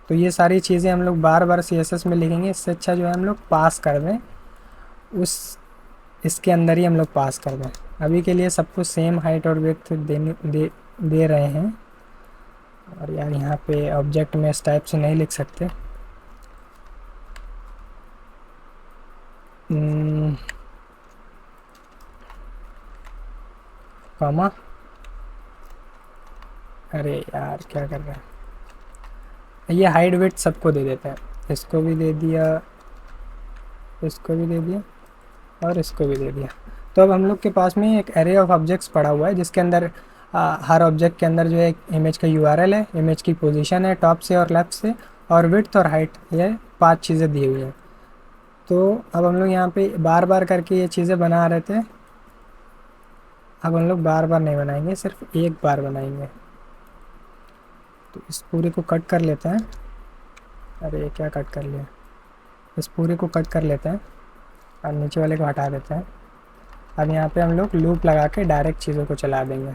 तो ये सारी चीज़ें हम लोग बार बार CSS में लिखेंगे, इससे अच्छा जो है हम लोग पास कर दें, उस इसके अंदर ही हम लोग पास कर दें। अभी के लिए सबको सेम हाइट और विड्थ दे रहे हैं। और यार यहाँ पे ऑब्जेक्ट में इस टाइप से नहीं लिख सकते। कॉमा, अरे यार क्या कर रहे हैं, ये हाइट विड्थ सबको दे देते हैं। इसको भी दे दिया, इसको भी दे दिया और इसको भी दे दिया। तो अब हम लोग के पास में एक एरे ऑफ ऑब्जेक्ट्स पड़ा हुआ है जिसके अंदर हर ऑब्जेक्ट के अंदर जो है एक इमेज का यूआरएल है, इमेज की पोजीशन है टॉप से और लेफ्ट से, और विड्थ और हाइट, ये 5 चीज़ें दी हुई हैं। तो अब हम लोग यहाँ पे बार बार करके ये चीज़ें बना रहे थे, अब हम लोग बार बार नहीं बनाएंगे, सिर्फ एक बार बनाएंगे। तो इस पूरे को कट कर लेते हैं। अरे क्या कट कर लिया, इस पूरे को कट कर लेते हैं और नीचे वाले को हटा देते हैं। अब यहाँ पे हम लोग लूप लगा के डायरेक्ट चीज़ों को चला देंगे।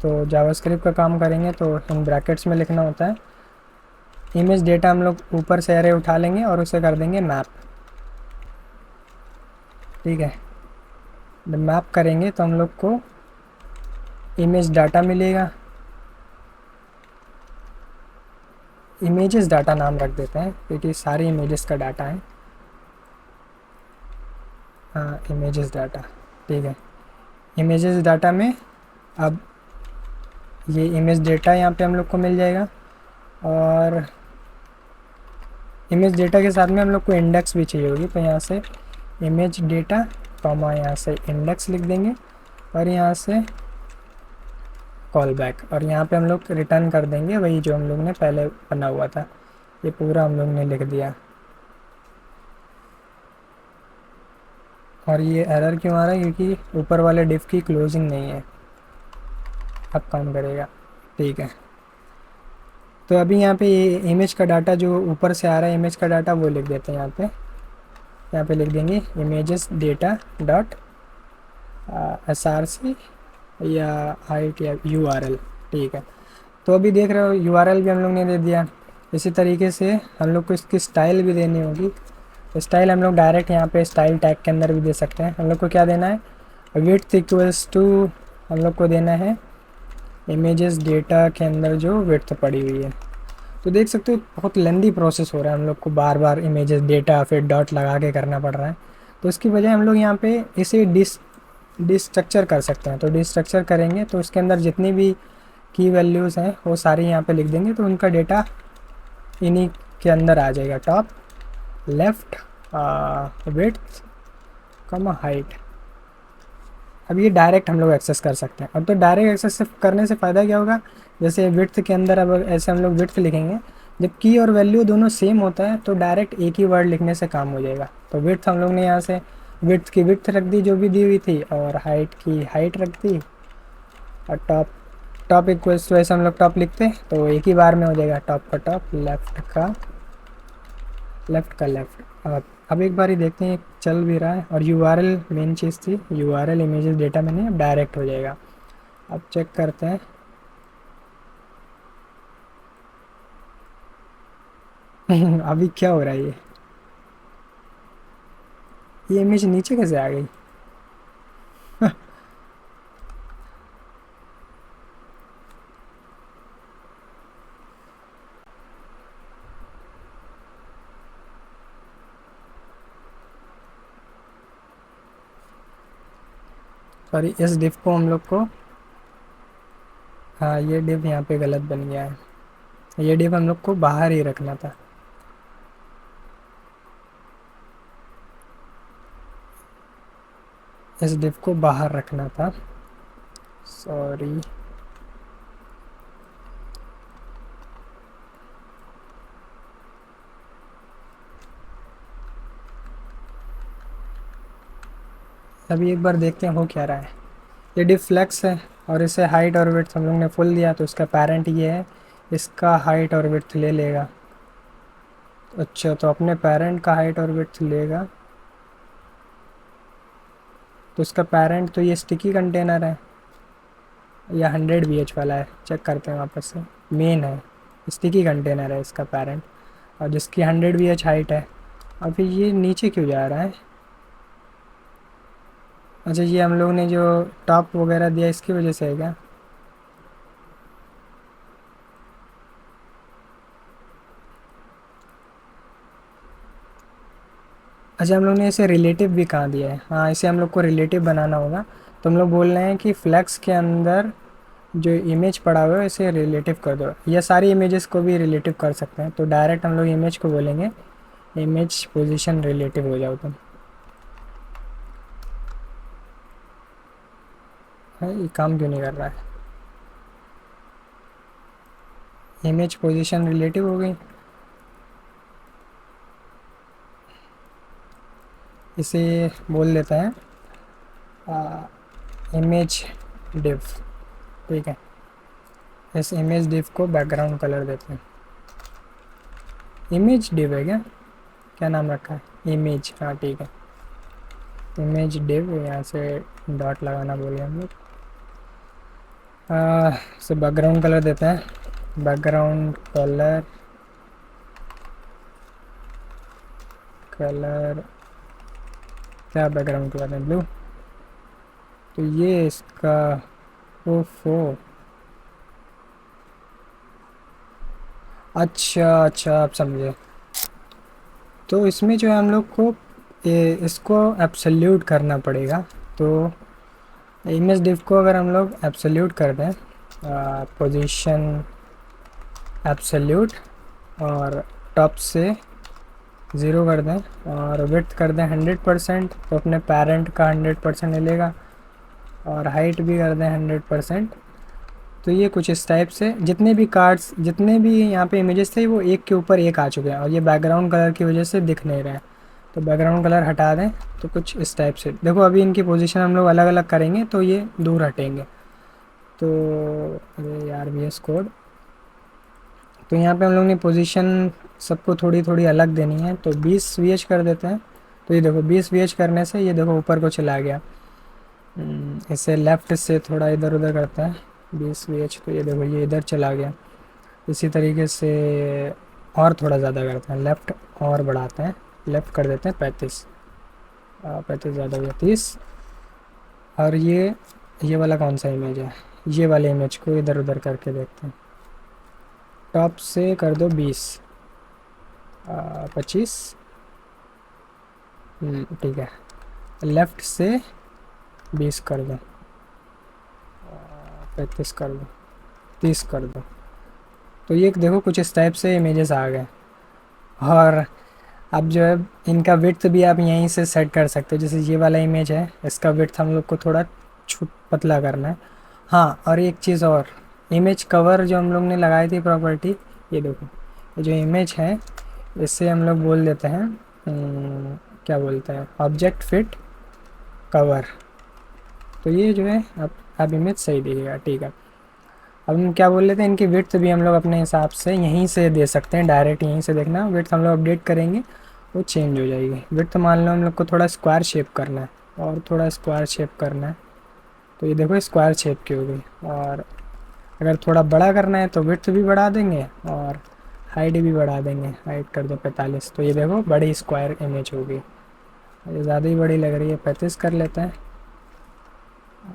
तो जावास्क्रिप्ट का काम करेंगे तो इन ब्रैकेट्स में लिखना होता है। इमेज डेटा हम लोग ऊपर से एरे उठा लेंगे और उसे कर देंगे मैप। ठीक है, जब मैप करेंगे तो हम लोग को इमेज डाटा मिलेगा, इमेजेस डाटा नाम रख देते हैं क्योंकि सारी इमेजेस का डाटा है। हाँ, इमेजेस डाटा। ठीक है, इमेजेस डाटा में अब ये इमेज डेटा यहाँ पे हम लोग को मिल जाएगा, और इमेज डेटा के साथ में हम लोग को इंडेक्स भी चाहिए होगी। तो यहाँ से इमेज डेटा कॉमा यहाँ से इंडेक्स लिख देंगे और यहाँ से कॉल बैक, और यहाँ पे हम लोग रिटर्न कर देंगे वही जो हम लोग ने पहले बना हुआ था। ये पूरा हम लोग ने लिख दिया। और ये एरर क्यों आ रहा है, क्योंकि ऊपर वाले डिफ की क्लोजिंग नहीं है। अब काम करेगा। ठीक है, तो अभी यहाँ पे ये इमेज का डाटा जो ऊपर से आ रहा है, इमेज का डाटा वो लिख देते हैं यहाँ पे लिख देंगे इमेजेस डेटा डॉट src या हाइट या यूआरएल। ठीक है, तो अभी देख रहे हो यूआरएल भी हम लोग ने दे दिया। इसी तरीके से हम लोग को इसकी स्टाइल भी देनी होगी। स्टाइल हम लोग डायरेक्ट यहाँ पे स्टाइल टैग के अंदर भी दे सकते हैं। हम लोग को क्या देना है, विड्थ इक्वल्स टू हम लोग को देना है इमेजेस डेटा के अंदर जो विड्थ पड़ी हुई है। तो देख सकते हो बहुत लेंदी प्रोसेस हो रहा है, हम लोग को बार बार इमेजेस डेटा फिर डॉट लगा के करना पड़ रहा है। तो इसकी वजह हम लोग यहाँ पे इसे डिस्ट्रक्चर कर सकते हैं। तो डिस्ट्रक्चर करेंगे तो इसके अंदर जितनी भी की वैल्यूज़ हैं वो सारी यहाँ पे लिख देंगे, तो उनका डेटा इन्हीं के अंदर आ जाएगा। टॉप, लेफ़्ट, विड्थ कमा हाइट। अब ये डायरेक्ट हम लोग एक्सेस कर सकते हैं। अब तो डायरेक्ट एक्सेस करने से फ़ायदा क्या होगा, जैसे विड्थ के अंदर अब ऐसे हम लोग विड्थ लिखेंगे, जब की और वैल्यू दोनों सेम होता है तो डायरेक्ट एक ही वर्ड लिखने से काम हो जाएगा। तो विड्थ हम लोग ने यहाँ से विड्थ की विड्थ रख दी जो भी दी हुई थी, और हाइट की हाइट रख दी, और टॉप इक्वल्स टू ऐसे हम लोग टॉप लिखते हैं तो एक ही बार में हो जाएगा। टॉप का टॉप, लेफ़्ट का लेफ़्ट। अब एक बार ही देखते हैं चल भी रहा है। और यूआरएल मेन चीज़ थी, यूआरएल इमेजेस डेटा में नहीं, अब डायरेक्ट हो जाएगा। अब चेक करते हैं। अभी क्या हो रहा है, ये इमेज नीचे कैसे आ गई? सॉरी, इस डिफ को हम लोग को, हाँ ये डिफ यहाँ पे गलत बन गया है। ये डिफ हम लोग को बाहर ही रखना था। इस डिफ को बाहर रखना था, सॉरी। अभी एक बार देखते हैं हो क्या रहा है। ये डिफ फ्लेक्स है और इसे हाइट और विड्थ हम लोग ने फुल दिया, तो इसका पेरेंट ये है, इसका हाइट और विड्थ ले लेगा। अच्छा, तो अपने पेरेंट का हाइट और विड्थ लेगा, तो इसका पेरेंट तो ये स्टिकी कंटेनर है या 100 VH वाला है, चेक करते हैं वापस से। मेन है, स्टिकी कंटेनर है इसका पेरेंट, और जिसकी 100 VH हाइट है। और फिर ये नीचे क्यों जा रहा है? अच्छा, ये हम लोग ने जो टॉप वगैरह दिया इसकी वजह से है क्या? अच्छा, हम लोग ने इसे रिलेटिव भी कहाँ दिया है? हाँ, इसे हम लोग को रिलेटिव बनाना होगा। तो हम लोग बोल रहे हैं कि फ्लेक्स के अंदर जो इमेज पड़ा हुआ है इसे रिलेटिव कर दो, या सारी इमेजेस को भी रिलेटिव कर सकते हैं। तो डायरेक्ट हम लोग इमेज को बोलेंगे इमेज पोजीशन रिलेटिव हो जाओ तुम। है ये काम क्यों नहीं कर रहा है? इमेज पोजीशन रिलेटिव हो गई। इसे बोल देते हैं इमेज डिव। ठीक है, इस इमेज डिव को बैकग्राउंड कलर देते हैं। इमेज डिव है क्या? क्या नाम रखा है? इमेज, हाँ ठीक है। इमेज डिव, यहाँ से डॉट लगाना बोले हम लोग। से बैकग्राउंड कलर देते हैं। बैकग्राउंड कलर कलर क्या बैकग्राउंड कलर है? ब्लू। तो ये इसका ओफो, अच्छा अच्छा आप समझे। तो इसमें जो है हम लोग को इसको एब्सोल्यूट करना पड़ेगा। तो इमेज डिव को अगर हम लोग एब्सोल्यूट कर दें, पोजीशन एब्सोल्यूट, और टॉप से 0 कर दें और विड्थ कर दें 100%, तो अपने पेरेंट का 100% ले लेगा। और हाइट भी कर दें 100%। तो ये कुछ इस टाइप से जितने भी कार्ड्स, जितने भी यहाँ पे इमेजेस थे वो एक के ऊपर एक आ चुके हैं, और ये बैकग्राउंड कलर की वजह से दिख नहीं रहे हैं। तो बैकग्राउंड कलर हटा दें तो कुछ इस टाइप से देखो। अभी इनकी पोजीशन हम लोग अलग अलग करेंगे तो ये दूर हटेंगे। तो अरे यार VS कोड, तो यहाँ पे हम लोग ने पोजीशन सबको थोड़ी थोड़ी अलग देनी है। तो 20 VH कर देते हैं। तो ये देखो 20 VH करने से ये देखो ऊपर को चला गया। इसे लेफ़्ट से थोड़ा इधर उधर करता है 20 VH, तो ये देखो ये इधर चला गया। इसी तरीके से और थोड़ा ज़्यादा करते हैं, लेफ़्ट और बढ़ाते हैं। लेफ़्ट कर देते हैं 35, 35 ज़्यादा हो गया 30। और ये वाला कौन सा इमेज है? ये वाले इमेज को इधर उधर करके देखते हैं। टॉप से कर दो 20, 25, ठीक है। लेफ़्ट से 20 कर दो, 35 कर दो, 30 कर दो। तो ये देखो कुछ इस टाइप से इमेजेस आ गए। और अब जो है इनका विड्थ भी आप यहीं से सेट कर सकते हो। जैसे ये वाला इमेज है, इसका विड्थ हम लोग को थोड़ा पतला करना है। हाँ, और एक चीज़ और, इमेज कवर जो हम लोग ने लगाई थी प्रॉपर्टी, ये देखो ये जो इमेज है इससे हम लोग बोल देते हैं क्या बोलते हैं, ऑब्जेक्ट फिट कवर। तो ये जो है अब इमेज सही दिखेगा। ठीक है, अब हम क्या बोल लेते हैं, इनकी विड्थ भी हम लोग अपने हिसाब से यहीं से दे सकते हैं। डायरेक्ट यहीं से देखना, विड्थ हम लोग अपडेट करेंगे वो चेंज हो जाएगी। विड्थ मान लो हम लोग को थोड़ा स्क्वायर शेप करना है, और थोड़ा स्क्वायर शेप करना है। तो ये देखो स्क्वायर शेप की हो गई। और अगर थोड़ा बड़ा करना है तो विड्थ भी बढ़ा देंगे और हाइट भी बढ़ा देंगे। हाइट कर दो 45, तो ये देखो बड़ी स्क्वायर इमेज हो गई। ये ज़्यादा ही बड़ी लग रही है, 35 कर लेते हैं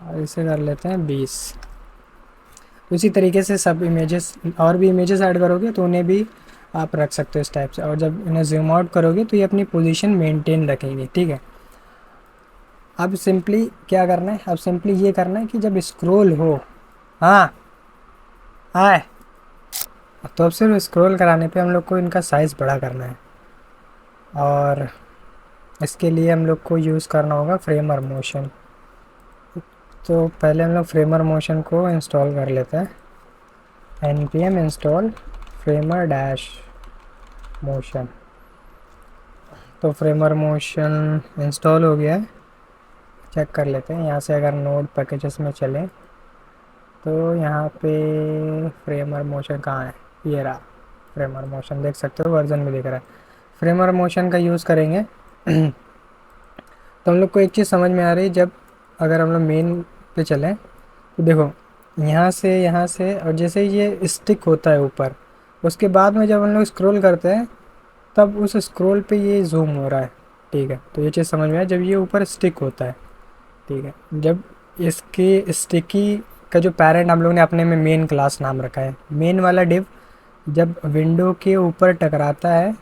और इसे कर लेते हैं 20। तो इसी तरीके से सब इमेजेस, और भी इमेजेस ऐड करोगे तो उन्हें भी आप रख सकते हो इस टाइप से। और जब इन्हें जूम आउट करोगे तो ये अपनी पोजीशन मेंटेन रखेंगे। ठीक है, अब सिंपली क्या करना है, अब सिंपली ये करना है कि जब स्क्रॉल हो, हाँ आए, तो अब सिर्फ स्क्रॉल कराने पे हम लोग को इनका साइज़ बड़ा करना है। और इसके लिए हम लोग को यूज़ करना होगा फ्रेमर मोशन। तो पहले हम लोग फ्रेमर मोशन को इंस्टॉल कर लेते हैं। npm install framer dash motion. तो फ्रेमर मोशन इंस्टॉल हो गया है। चेक कर लेते हैं यहाँ से, अगर नोड पैकेजेस में चलें तो यहाँ पे फ्रेमर मोशन कहाँ है? ये रहा फ्रेमर मोशन, देख सकते हो वर्जन में दिख रहा है। फ्रेमर मोशन का यूज़ करेंगे तो हम लोग को एक चीज़ समझ में आ रही है। जब अगर हम लोग मेन पे चलें तो देखो यहाँ से और जैसे ये स्टिक होता है ऊपर, उसके बाद में जब हम लोग स्क्रॉल करते हैं तब उस स्क्रॉल पे ये जूम हो रहा है। ठीक है, तो ये चीज़ समझ में आया जब ये ऊपर स्टिक होता है। ठीक है, जब इसके स्टिकी का जो पेरेंट हम लोग ने अपने में मेन क्लास नाम रखा है, मेन वाला डिव जब विंडो के ऊपर टकराता है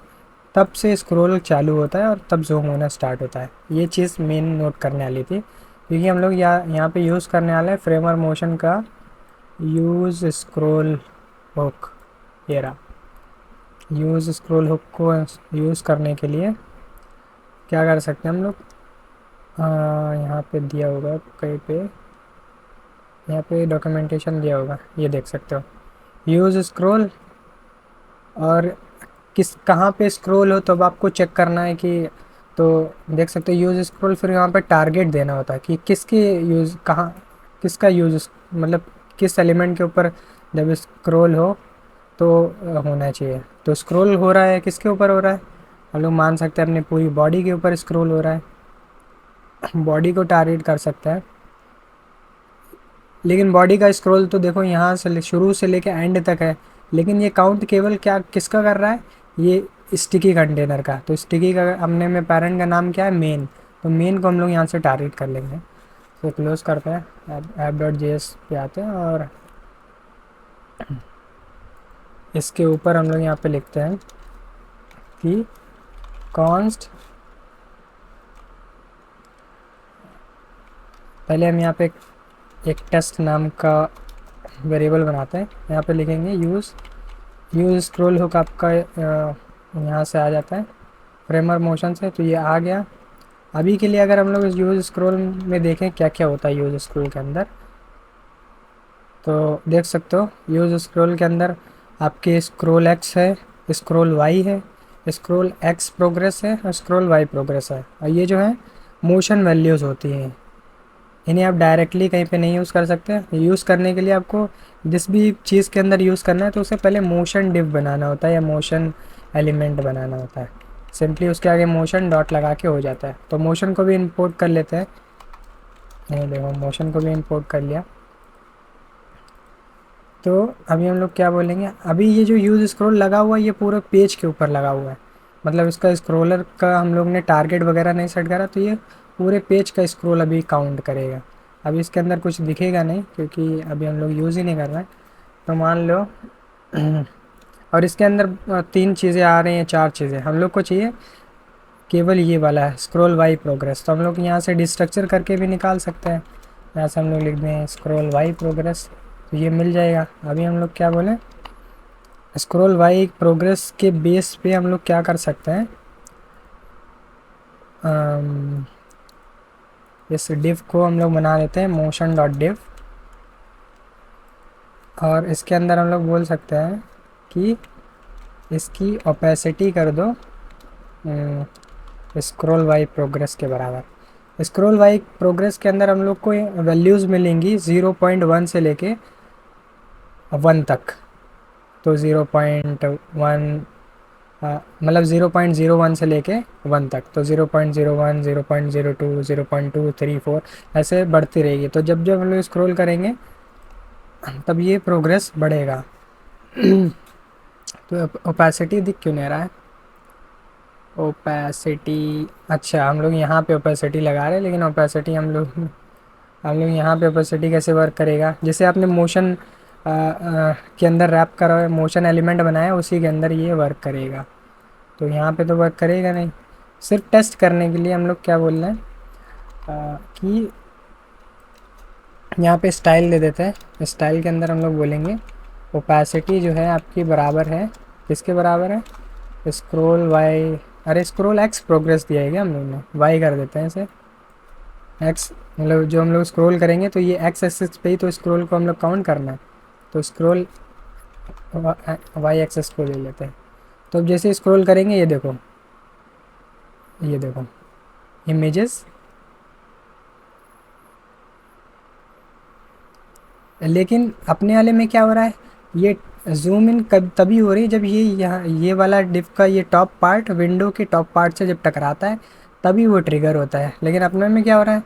तब से स्क्रॉल चालू होता है और तब जूम होना स्टार्ट होता है। ये चीज़ मेन नोट करने वाली थी, क्योंकि हम लोग यहाँ पे यूज़ करने वाले हैं फ्रेमर मोशन का यूज़ स्क्रॉल हुक, ये रहा। यूज़ स्क्रॉल हुक को यूज़ करने के लिए क्या कर सकते हैं हम लोग, यहाँ पे दिया होगा कहीं पे, यहाँ पे डॉक्यूमेंटेशन दिया होगा, ये देख सकते हो। यूज़ स्क्रॉल, और किस कहाँ पे स्क्रॉल हो तो अब आपको चेक करना है कि, तो देख सकते हो यूज़ स्क्रॉल, फिर यहाँ पे टारगेट देना होता है कि किसके यूज़ कहाँ, किसका यूज़, मतलब किस एलिमेंट के ऊपर जब स्क्रॉल हो तो होना चाहिए। तो स्क्रॉल हो रहा है किसके ऊपर हो रहा है, हम लोग मान सकते हैं अपनी पूरी बॉडी के ऊपर स्क्रॉल हो रहा है। बॉडी को टारगेट कर सकते हैं, लेकिन बॉडी का स्क्रॉल तो देखो यहाँ से शुरू से लेके एंड तक है, लेकिन ये काउंट केवल क्या किसका कर रहा है, ये स्टिकी कंटेनर का। तो स्टिकी का हमने में पेरेंट का नाम क्या है, मेन, तो मेन को हम लोग यहाँ से टारगेट कर लेंगे। तो क्लोज करते हैं, ऐप डॉट जेएस पे आते हैं और इसके ऊपर हम लोग यहाँ पे लिखते हैं कि कॉन्स्ट, पहले हम यहाँ पे एक टेस्ट नाम का वेरिएबल बनाते हैं, यहाँ पे लिखेंगे यूज़ स्क्रॉल हुक, आपका यहाँ से आ जाता है फ्रेमर मोशन से, तो ये आ गया। अभी के लिए अगर हम लोग इस यूज़ स्क्रॉल में देखें क्या क्या होता है यूज़ स्क्रॉल के अंदर, तो देख सकते हो यूज़ स्क्रॉल के अंदर आपके स्क्रॉल एक्स है, स्क्रॉल वाई है, स्क्रॉल एक्स प्रोग्रेस है और स्क्रॉल वाई प्रोग्रेस है। और ये जो है मोशन वैल्यूज़ होती हैं, इन्हें आप डायरेक्टली कहीं पे नहीं यूज़ कर सकते। यूज़ करने के लिए आपको जिस भी चीज़ के अंदर यूज़ करना है तो उसे पहले मोशन डिव बनाना होता है या मोशन एलिमेंट बनाना होता है। सिंपली उसके आगे मोशन डॉट लगा के हो जाता है। तो मोशन को भी इंपोर्ट कर लेते हैं, नहीं देखो मोशन को भी इंपोर्ट कर लिया। तो अभी हम लोग क्या बोलेंगे, अभी ये जो यूज़ स्क्रॉल लगा हुआ है ये पूरे पेज के ऊपर लगा हुआ है, मतलब इसका स्क्रॉलर का हम लोग ने टारगेट वगैरह नहीं सेट करा, तो ये पूरे पेज का स्क्रॉल अभी काउंट करेगा। अभी इसके अंदर कुछ दिखेगा नहीं क्योंकि अभी हम लोग यूज़ ही नहीं कर रहे हैं। तो मान लो और इसके अंदर तीन चीज़ें आ रही हैं, चार चीज़ें हम लोग को चाहिए, केवल ये वाला है स्क्रॉल वाई प्रोग्रेस। तो हम लोग यहाँ से डिस्ट्रक्चर करके भी निकाल सकते हैं, यहाँ से हम लोग लिख दें स्क्रॉल वाई प्रोग्रेस, तो ये मिल जाएगा। अभी हम लोग क्या बोलें, स्क्रॉल वाई प्रोग्रेस के बेस पे हम लोग क्या कर सकते हैं, इस डिव को हम लोग बना देते हैं मोशन डॉट डिव, और इसके अंदर हम लोग बोल सकते हैं कि इसकी ओपेसिटी कर दो स्क्रॉल वाई प्रोग्रेस के बराबर। स्क्रॉल वाई प्रोग्रेस के अंदर हम लोग को वैल्यूज़ मिलेंगी 0.1 से लेके 1 तक। तो 0.1 मतलब 0.01 से लेके 1 तक, तो 0.01, 0.02, 0.2, 3, 4 ऐसे बढ़ती रहेगी। तो जब जब हम लोग स्क्रॉल करेंगे तब ये प्रोग्रेस बढ़ेगा। तो ओपेसिटी दिख क्यों नहीं रहा है, ओपेसिटी, अच्छा हम लोग यहाँ पे ओपेसिटी लगा रहे हैं, लेकिन ओपेसिटी हम लोग यहाँ पे ओपेसिटी कैसे वर्क करेगा, जैसे आपने मोशन के अंदर रैप करा है, मोशन एलिमेंट बनाया उसी के अंदर ये वर्क करेगा। तो यहाँ पे तो वर्क करेगा नहीं। सिर्फ टेस्ट करने के लिए हम लोग क्या बोल रहे हैं कि यहाँ पे स्टाइल दे देते हैं। स्टाइल के अंदर हम लोग बोलेंगे ओपेसिटी जो है आपकी बराबर है, किसके बराबर है, स्क्रॉल वाई, अरे स्क्रॉल एक्स प्रोग्रेस दिया है क्या हम लोग ने, वाई कर देते हैं इसे एक्स, मतलब जो हम लोग स्क्रॉल करेंगे तो ये एक्स एक्सिस पे ही तो स्क्रॉल को हम लोग काउंट करना है, तो स्क्रॉल वाई एक्सिस को ले लेते हैं। तो अब जैसे स्क्रॉल करेंगे ये देखो इमेजेस, लेकिन अपने वाले में क्या हो रहा है, ये जूम इन कब तभी हो रही है जब ये यहाँ ये वाला डिव का ये टॉप पार्ट विंडो के टॉप पार्ट से जब टकराता है तभी वो ट्रिगर होता है। लेकिन अपने में क्या हो रहा है,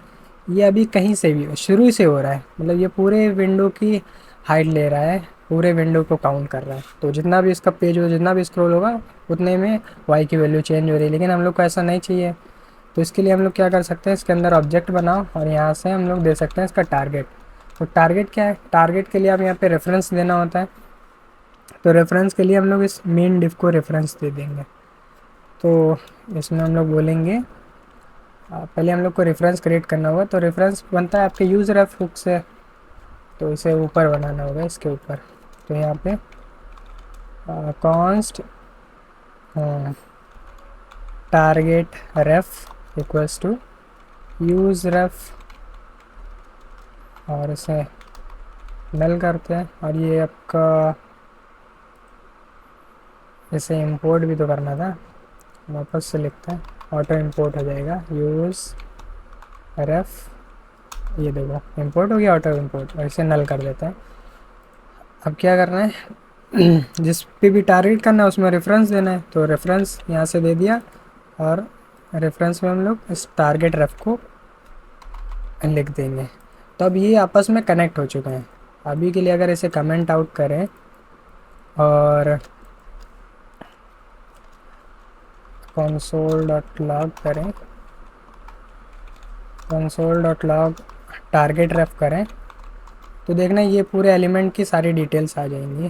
ये अभी कहीं से भी शुरू से हो रहा है, मतलब ये पूरे विंडो की हाइट ले रहा है, पूरे विंडो को काउंट कर रहा है। तो जितना भी इसका पेज हो, जितना भी स्क्रॉल होगा उतने में वाई की वैल्यू चेंज हो रही है, लेकिन हम लोग को ऐसा नहीं चाहिए। तो इसके लिए हम लोग क्या कर सकते हैं, इसके अंदर ऑब्जेक्ट बनाओ और यहाँ से हम लोग दे सकते हैं इसका टारगेट। तो टारगेट क्या है, टारगेट के लिए आप यहाँ पे रेफरेंस देना होता है। तो रेफरेंस के लिए हम लोग इस मेन डिव को रेफरेंस दे देंगे। तो इसमें हम लोग बोलेंगे पहले हम लोग को रेफरेंस क्रिएट करना होगा। तो रेफरेंस बनता है आपके यूज़ रेफ हुक से, तो इसे ऊपर बनाना होगा, इसके ऊपर। तो यहाँ पे const target ref equals to use ref, और इसे नल करते हैं। और ये आपका इसे इंपोर्ट भी तो करना था, वापस से लिखते हैं, ऑटो इंपोर्ट हो जाएगा यूज़ रेफ। ये देखो इंपोर्ट हो गया ऑटो इंपोर्ट, और इसे नल कर देते हैं। अब क्या करना है जिस पे भी टारगेट करना है उसमें रेफरेंस देना है, तो रेफरेंस यहाँ से दे दिया, और रेफरेंस में हम लोग इस टारगेट रेफ को लिख देंगे। तो अब ये आपस में कनेक्ट हो चुके हैं। अभी के लिए अगर इसे कमेंट आउट करें और console.log करें, console.log टारगेट रेफ करें, तो देखना ये पूरे एलिमेंट की सारी डिटेल्स आ जाएंगी।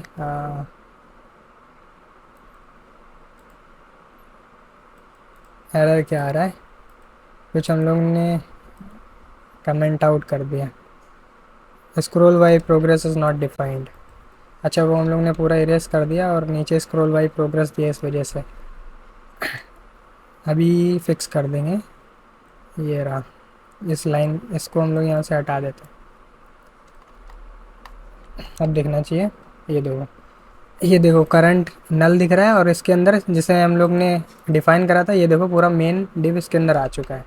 एरर क्या आ रहा है, कुछ हम लोग ने कमेंट आउट कर दिया, scroll by progress is not defined. अच्छा, वो हम लोग ने पूरा इरेज कर दिया और नीचे स्क्रॉल बाय प्रोग्रेस दिया इस वजह से। अभी फिक्स कर देंगे, ये रहा इस लाइन, इसको हम लोग यहाँ से हटा देते हैं। अब देखना चाहिए, ये देखो करंट नल दिख रहा है, और इसके अंदर जिसे हम लोग ने डिफ़ाइन करा था, ये देखो पूरा मेन डिव इसके अंदर आ चुका है।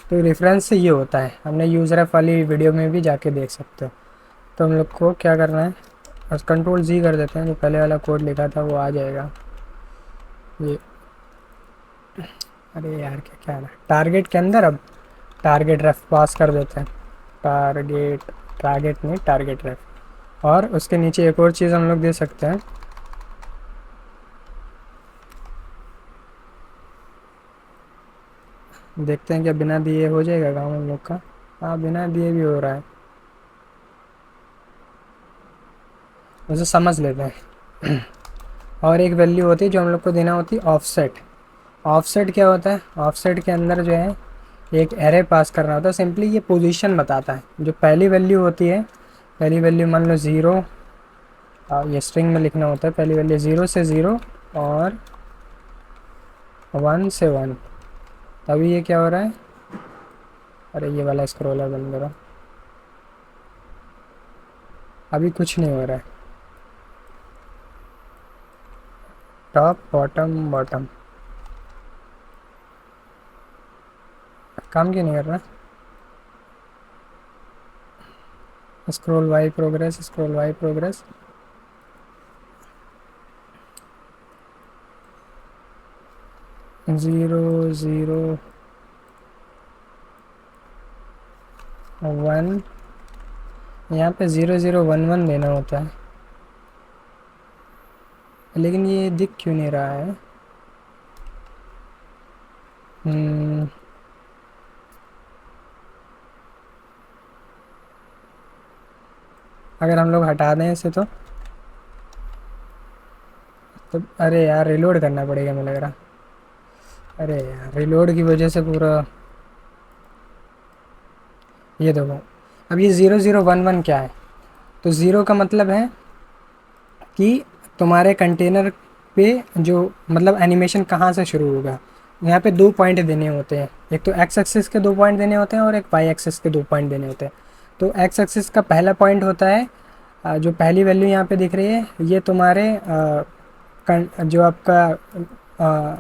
तो रेफरेंस से ये होता है, हमने यूज़र एफ वाली वीडियो में भी जाके देख सकते हो। तो हम लोग को क्या करना है, बस कंट्रोल जी कर देते हैं, जो पहले वाला कोड लिखा था वो आ जाएगा। ये अरे यार क्या क्या है, टारगेट के अंदर अब टारगेट रेफ पास कर देते हैं, टारगेट टारगेट नहीं टारगेट रेफ। और उसके नीचे एक और चीज़ हम लोग दे सकते हैं, देखते हैं क्या बिना दिए हो जाएगा काम हम लोग का। हाँ, बिना दिए भी हो रहा है, उसे समझ लेते हैं। और एक वैल्यू होती है जो हम लोग को देना होती है, ऑफसेट। ऑफसेट क्या होता है, ऑफसेट के अंदर जो है एक एरे पास करना होता है। सिंपली ये पोजीशन बताता है। जो पहली वैल्यू होती है, पहली वैल्यू मान लो 0, ये स्ट्रिंग में लिखना होता है, पहली वैल्यू 0 से 0 और 1 से 1। तभी ये क्या हो रहा है, अरे ये वाला स्क्रॉलर बंद करो, अभी कुछ नहीं हो रहा है। टॉप बॉटम बॉटम काम क्यों नहीं कर रहा, scroll by progress, scroll by progress, 0 0 1, यहाँ पे 0 0 1 1 देना होता है, लेकिन ये दिख क्यों नहीं रहा है। अगर हम लोग हटा दें इसे तो अरे यार रिलोड करना पड़ेगा मुझे लग रहा। अरे यार रिलोड की वजह से पूरा, ये देखो अब ये 0 0 1 1 क्या है, तो 0 का मतलब है कि तुम्हारे कंटेनर पे जो मतलब एनिमेशन कहाँ से शुरू होगा। यहाँ पे 2 पॉइंट देने होते हैं, एक तो एक्स एक्सिस के 2 पॉइंट देने होते हैं और एक वाई एक्सिस के 2 पॉइंट देने होते हैं। तो एक्स एक्सिस का पहला पॉइंट होता है, जो पहली वैल्यू यहाँ पे दिख रही है, ये तुम्हारे जो आपका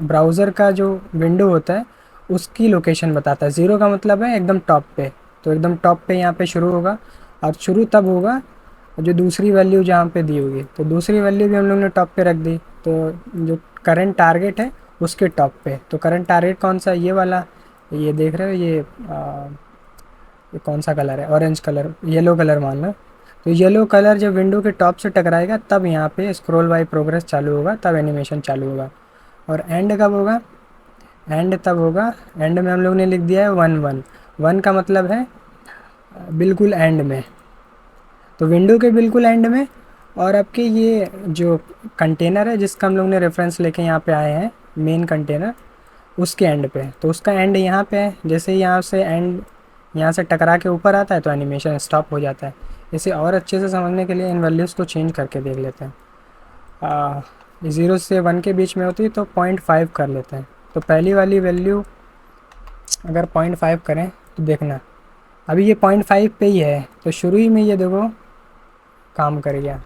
ब्राउज़र का जो विंडो होता है उसकी लोकेशन बताता है। 0 का मतलब है एकदम टॉप पे, तो एकदम टॉप पे यहाँ पे शुरू होगा, और शुरू तब होगा जो दूसरी वैल्यू जहाँ पे दी होगी। तो दूसरी वैल्यू भी हम लोग ने टॉप पे रख दी, तो जो करंट टारगेट है उसके टॉप पे। तो करंट टारगेट कौन सा, ये वाला, ये देख रहे हो, ये कौन सा कलर है, ऑरेंज कलर, येलो कलर मान लो। तो येलो कलर जब विंडो के टॉप से टकराएगा तब यहाँ पे स्क्रॉल बाय प्रोग्रेस चालू होगा, तब एनिमेशन चालू होगा। और एंड कब होगा, एंड तब होगा, एंड में हम लोग ने लिख दिया है 1 1। 1 का मतलब है बिल्कुल एंड में, तो विंडो के बिल्कुल एंड में। और आपके ये जो कंटेनर है जिसका हम लोग ने रेफरेंस लेके यहाँ पे आए हैं, मेन कंटेनर, उसके एंड पे। तो उसका एंड यहाँ पे है, जैसे ही यहाँ से एंड यहाँ से टकरा के ऊपर आता है तो एनिमेशन स्टॉप हो जाता है। इसे और अच्छे से समझने के लिए इन वैल्यूज़ को चेंज करके देख लेते हैं। 0 से 1 के बीच में होती है तो 0.5 कर लेते हैं। तो पहली वाली वैल्यू अगर 0.5 करें तो देखना अभी ये 0.5 पे ही है, तो शुरू ही में ये देखो काम कर गया।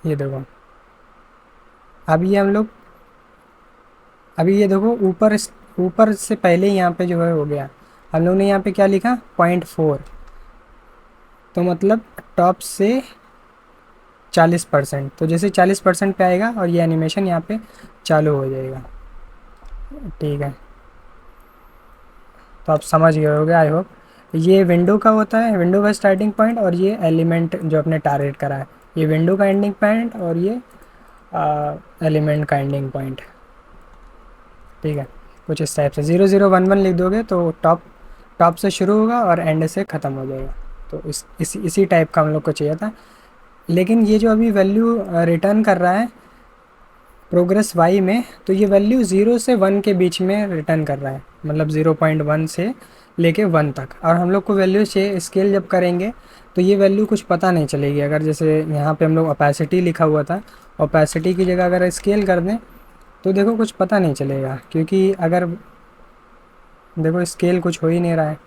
ये देखो अभी ये हम लोग अभी ये देखो ऊपर से पहले ही यहाँ पे जो है हो गया। हम लोग ने यहाँ पे क्या लिखा 0.4, तो मतलब टॉप से 40%। तो जैसे 40% पे आएगा और ये एनिमेशन यहाँ पे चालू हो जाएगा। ठीक है, तो आप समझ गए होगे आई होप। ये विंडो का होता है, विंडो का स्टार्टिंग पॉइंट, और ये एलिमेंट जो अपने टारगेट करा है ये विंडो का एंडिंग पॉइंट, और ये एलिमेंट का एंडिंग पॉइंट। ठीक है, कुछ इस टाइप से 0011 लिख दोगे तो टॉप से शुरू होगा और एंड से ख़त्म हो जाएगा। तो इसी टाइप का हम लोग को चाहिए था। लेकिन ये जो अभी वैल्यू रिटर्न कर रहा है प्रोग्रेस वाई में, तो ये वैल्यू 0 से 1 के बीच में रिटर्न कर रहा है, मतलब 0.1 से लेके 1 तक। और हम लोग को वैल्यू से स्केल जब करेंगे तो ये वैल्यू कुछ पता नहीं चलेगी। अगर जैसे यहाँ पे हम लोग ओपेसिटी लिखा हुआ था, ओपेसिटी की जगह अगर स्केल कर दें तो देखो कुछ पता नहीं चलेगा, क्योंकि अगर देखो स्केल कुछ हो ही नहीं रहा है।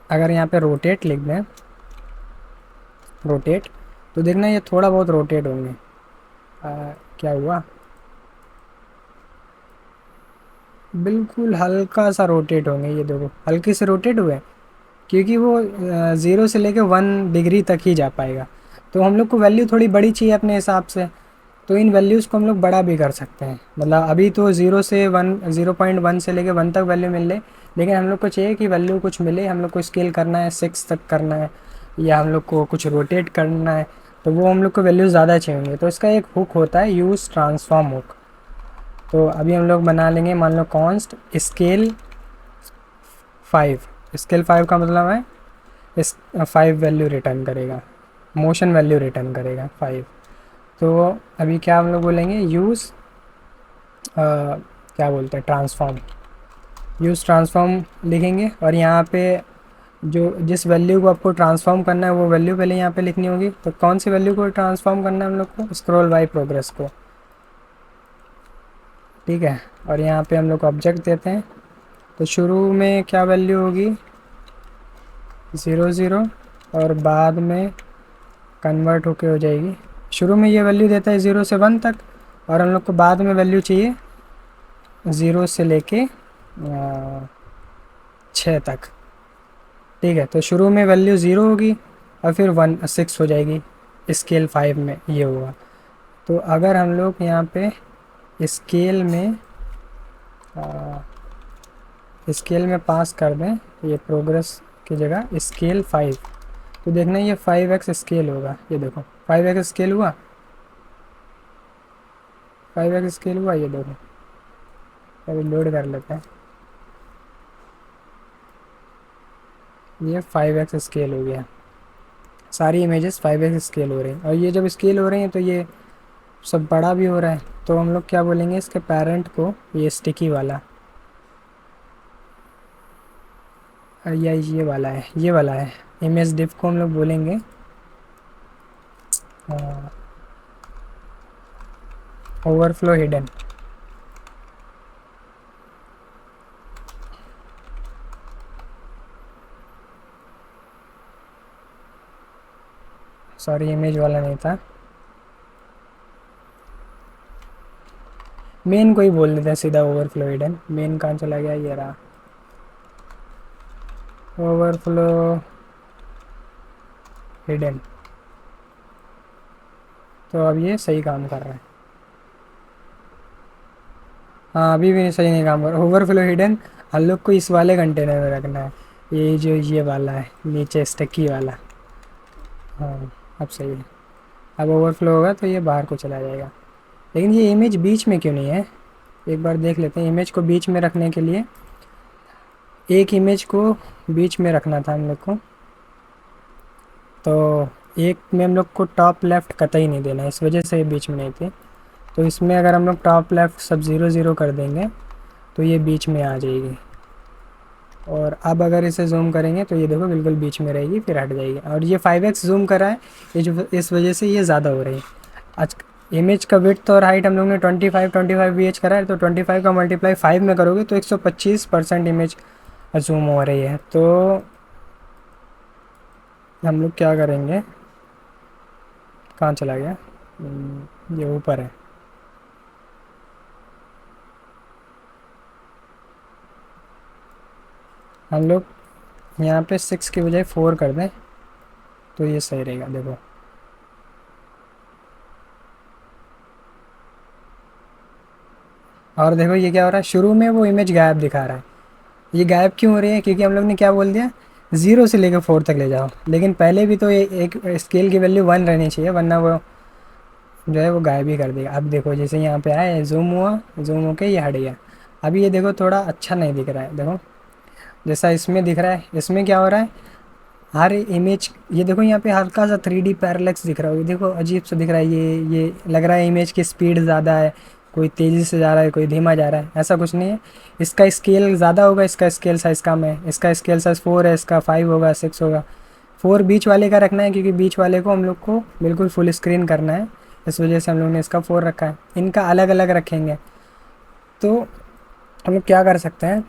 अगर यहाँ पे रोटेट लिख दें, रोटेट, तो देखना ये थोड़ा बहुत रोटेट होंगे। क्या हुआ, बिल्कुल हल्का सा रोटेट होंगे। ये देखो हल्के से रोटेट हुए, क्योंकि वो 0 से लेके 1 डिग्री तक ही जा पाएगा। तो हम लोग को वैल्यू थोड़ी बड़ी चाहिए अपने हिसाब से, तो इन वैल्यूज़ को हम लोग बड़ा भी कर सकते हैं। मतलब अभी तो 0.1 से लेके 1 तक वैल्यू मिल रही, लेकिन हम लोग को चाहिए कि वैल्यू कुछ मिले। हम लोग को स्केल करना है 6 तक करना है, या हम लोग को कुछ रोटेट करना है, तो वो हम लोग को वैल्यू ज़्यादा चाहिए। तो इसका एक हुक होता है, यूज़ ट्रांसफॉर्म हुक। तो अभी हम लोग बना लेंगे, मान लो कॉन्स्ट स्केल 5। स्केल 5 का मतलब है इस 5 वैल्यू रिटर्न करेगा, मोशन वैल्यू रिटर्न करेगा 5। तो अभी क्या हम लोग बोलेंगे, यूज़ क्या बोलते हैं, ट्रांसफॉर्म। यूज़ ट्रांसफॉर्म लिखेंगे, और यहाँ पे जो जिस वैल्यू को आपको ट्रांसफॉर्म करना है वो वैल्यू पहले यहाँ पे लिखनी होगी। तो कौन सी वैल्यू को ट्रांसफॉर्म करना है हम लोग को, स्क्रॉल बाय प्रोग्रेस को। ठीक है, और यहाँ पे हम लोग ऑब्जेक्ट देते हैं। तो शुरू में क्या वैल्यू होगी, 0 0, और बाद में कन्वर्ट होके हो जाएगी। शुरू में ये वैल्यू देता है 0 से 1 तक, और हम लोग को बाद में वैल्यू चाहिए 0 से लेके 6 तक। ठीक है, तो शुरू में वैल्यू 0 होगी और फिर 6 हो जाएगी। स्केल 5 में ये होगा। तो अगर हम लोग यहाँ पे स्केल में पास कर दें ये प्रोग्रेस की जगह स्केल 5, तो देखना ये 5x स्केल होगा। ये देखो 5x स्केल हुआ, 5x स्केल हुआ। ये देखो अभी लोड कर लेते हैं, ये 5x स्केल हो गया। सारी इमेजेस 5x स्केल हो रही हैं, और ये जब स्केल हो रही हैं तो ये सब बड़ा भी हो रहा है। तो हम लोग क्या बोलेंगे इसके पेरेंट को, ये स्टिकी वाला, या ये वाला है, ये वाला है इमेज डिफ को हम लोग बोलेंगे ओवरफ्लो हिडन। सॉरी इमेज वाला नहीं था, मेन को ही बोल देते हैं सीधा, ओवरफ्लो हिडन। मेन कहाँ चला गया, ये रहा ओवरफ्लो हिडन। तो अब ये सही काम कर रहा है। हाँ अभी भी सही नहीं काम कर रहा। ओवरफ्लो हिडन हम लोग को इस वाले कंटेनर में रखना है, ये जो ये वाला है नीचे स्टकी वाला। हाँ अब सही है। अब ओवरफ्लो होगा तो ये बाहर को चला जाएगा। लेकिन ये इमेज बीच में क्यों नहीं है, एक बार देख लेते हैं। इमेज को बीच में रखने के लिए, एक इमेज को बीच में रखना था हम लोग को, तो एक में हम लोग को टॉप लेफ़्ट कतई नहीं देना, इस वजह से बीच में नहीं थे। तो इसमें अगर हम लोग टॉप लेफ़्ट सब 0 0 कर देंगे तो ये बीच में आ जाएगी। और अब अगर इसे जूम करेंगे तो ये देखो बिल्कुल बीच में रहेगी, फिर हट जाएगी। और ये 5x जूम करा है, इस वजह से ये ज़्यादा हो रही है। आज इमेज का विड्थ और हाइट हम लोग ने 25 वी एच करा है, तो 25 का मल्टीप्लाई 5 में करोगे तो 125% इमेज जूम हो रही है। तो हम लोग क्या करेंगे, कहाँ चला गया, ये ऊपर है। हम लोग यहाँ पे 6 की बजाय 4 कर दें तो ये सही रहेगा। देखो और देखो ये क्या हो रहा है, शुरू में वो इमेज गायब दिखा रहा है। ये गायब क्यों हो रही है, क्योंकि हम लोग ने क्या बोल दिया, 0 से लेकर 4 तक ले जाओ। लेकिन पहले भी तो एक स्केल की वैल्यू 1 रहनी चाहिए, वरना वो जो है वो गायब ही कर देगा। अब देखो जैसे यहाँ पे आया, जूम हुआ, जूम होके ये हट गया। अभी ये देखो थोड़ा अच्छा नहीं दिख रहा है। देखो जैसा इसमें दिख रहा है, इसमें क्या हो रहा है, हर इमेज, ये देखो यहाँ पे हल्का सा 3D पैरेलैक्स दिख रहा है। ये देखो अजीब सा दिख रहा है, ये लग रहा है इमेज की स्पीड ज़्यादा है, कोई तेज़ी से जा रहा है, कोई धीमा जा रहा है। ऐसा कुछ नहीं है, इसका स्केल ज़्यादा होगा, इसका स्केल साइज़ कम है। इसका स्केल साइज़ 4 है, इसका 5 होगा, 6 होगा। 4 बीच वाले का रखना है, क्योंकि बीच वाले को हम लोग को बिल्कुल फुल स्क्रीन करना है, इस वजह से हम लोग ने इसका 4 रखा है। इनका अलग अलग रखेंगे तो हम लोग क्या कर सकते हैं,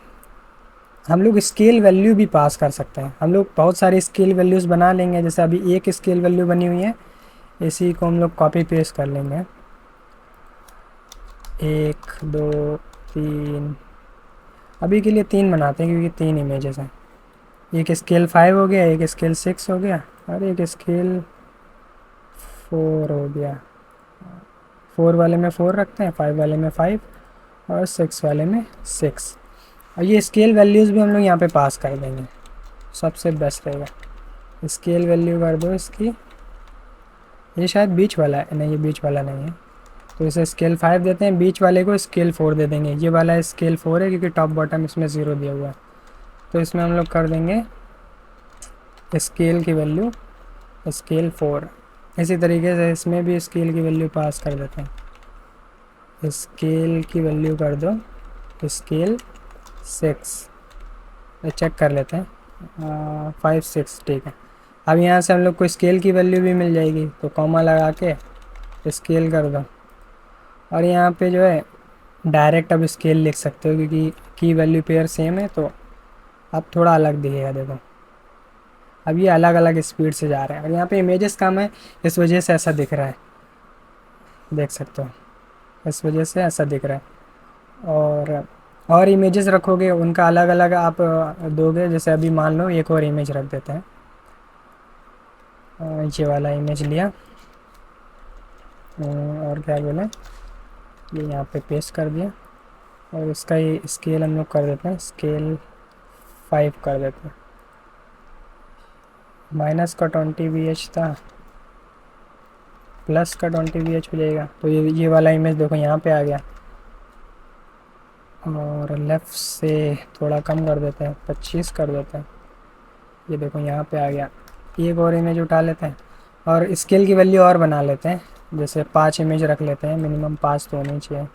हम लोग स्केल वैल्यू भी पास कर सकते हैं। हम लोग बहुत सारी स्केल वैल्यूज़ बना लेंगे। जैसे अभी एक स्केल वैल्यू बनी हुई है, इसी को हम लोग कॉपी पेस्ट कर लेंगे। 1 2 3, अभी के लिए 3 बनाते हैं, क्योंकि 3 इमेजेस हैं। एक स्केल 5 हो गया, एक स्केल 6 हो गया, और एक स्केल 4 हो गया। 4 वाले में 4 रखते हैं, 5 वाले में 5, और 6 वाले में 6। और ये स्केल वैल्यूज़ भी हम लोग यहाँ पे पास कर देंगे, सबसे बेस्ट रहेगा। स्केल वैल्यू कर दो इसकी, ये शायद बीच वाला है, नहीं ये बीच वाला नहीं है, तो इसे स्केल 5 देते हैं, बीच वाले को स्केल 4 दे देंगे। ये वाला स्केल 4 है, क्योंकि टॉप बॉटम इसमें 0 दिया हुआ है। तो इसमें हम लोग कर देंगे स्केल की वैल्यू स्केल 4। इसी तरीके से इसमें भी स्केल की वैल्यू पास कर देते हैं। स्केल की वैल्यू कर दो स्केल 6, चेक कर लेते हैं, 5 6 ठीक है। अब यहाँ से हम लोग को स्केल की वैल्यू भी मिल जाएगी, तो कॉमा लगा के स्केल कर दो। और यहाँ पे जो है डायरेक्ट अब स्केल लिख सकते हो, क्योंकि की वैल्यू पेयर सेम है, तो अब थोड़ा अलग दिखेगा। देखो अब ये अलग अलग स्पीड से जा रहे हैं, और यहाँ पे इमेजेस कम है, इस वजह से ऐसा दिख रहा है, देख सकते हो, इस वजह से ऐसा दिख रहा है। और इमेजेस रखोगे उनका अलग अलग आप दोगे। जैसे अभी मान लो एक और इमेज रख देते हैं, ये वाला इमेज लिया, और क्या बोले, ये यहाँ पे पेस्ट कर दिया, और इसका ये स्केल हम लोग कर देते हैं, स्केल 5 कर देते हैं। माइनस का 20 VH था, प्लस का 20 VH हो जाएगा। तो ये वाला इमेज देखो यहाँ पे आ गया। और लेफ़्ट से थोड़ा कम कर देते हैं, 25 कर देते हैं, ये देखो यहाँ पे आ गया। एक और इमेज उठा लेते हैं, और स्केल की वैल्यू और बना लेते हैं। जैसे 5 इमेज रख लेते हैं, मिनिमम 5 तो होनी चाहिए।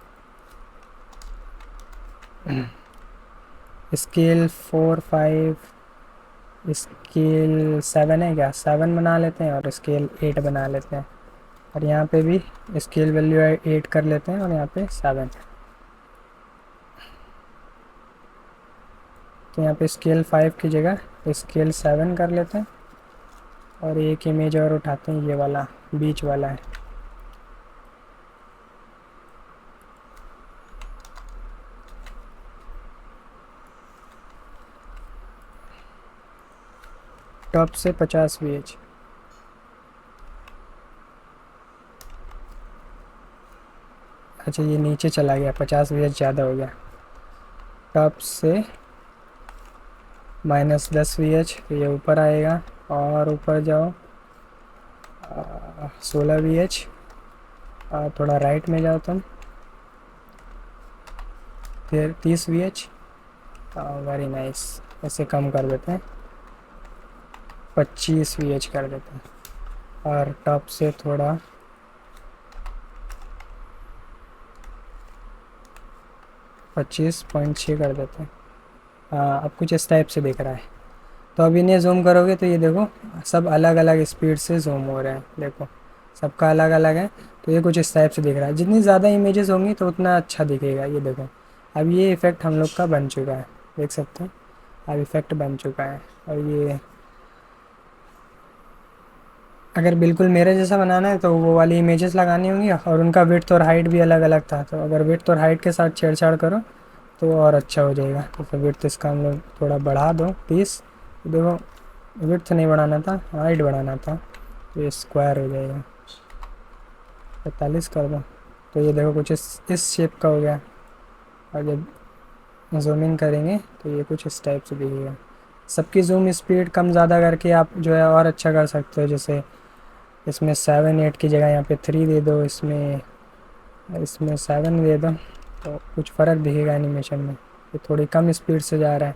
स्केल 4 5, स्केल 7 है क्या, 7 बना लेते हैं, और स्केल 8 बना लेते हैं। और यहाँ पे भी स्केल वैल्यू 8 कर लेते हैं, और यहाँ पे 7। तो यहाँ पे स्केल 5 की जगह स्केल 7 कर लेते हैं, और एक इमेज और उठाते हैं, ये वाला बीच वाला है। टॉप से 50 VH, अच्छा ये नीचे चला गया, 50 VH ज़्यादा हो गया। टॉप से -10 VH, ये ऊपर आएगा, और ऊपर जाओ 16 VH, थोड़ा राइट में जाओ तुम, फिर 30 VH, वेरी नाइस। ऐसे कम कर देते हैं, 25 VH कर देते हैं। और टॉप से थोड़ा 25.6 कर देते हैं। हाँ, अब कुछ इस टाइप से दिख रहा है। तो अब इन्हें जूम करोगे तो ये देखो सब अलग अलग स्पीड से जूम हो रहे हैं, देखो सबका अलग अलग है। तो ये कुछ इस टाइप से दिख रहा है। जितनी ज़्यादा इमेजेस होंगी तो उतना अच्छा दिखेगा। ये देखो अब ये इफ़ेक्ट हम लोग का बन चुका है, देख सकते हैं अब इफ़ेक्ट बन चुका है। और ये अगर बिल्कुल मेरे जैसा बनाना है तो वो वाली इमेजेस लगानी होंगी, और उनका विड्थ और हाइट भी अलग अलग था। तो अगर विड्थ और हाइट के साथ छेड़छाड़ करो तो और अच्छा हो जाएगा। तो फिर विड्थ इसका हम लोग थोड़ा बढ़ा दो 30। देखो विड्थ नहीं बढ़ाना था, हाइट बढ़ाना था, तो ये स्क्वायर हो जाएगा। 45 कर दो तो ये देखो कुछ इस शेप का हो गया। और जब जूम इन करेंगे तो ये कुछ इस टाइप से दिखेगा। सबकी जूम स्पीड कम ज़्यादा करके आप जो है और अच्छा कर सकते हो। जैसे इसमें 7 8 की जगह यहाँ पे 3 दे दो, इसमें इसमें 7 दे दो, तो कुछ फ़र्क दिखेगा एनिमेशन में। ये थोड़ी कम स्पीड से जा रहा है।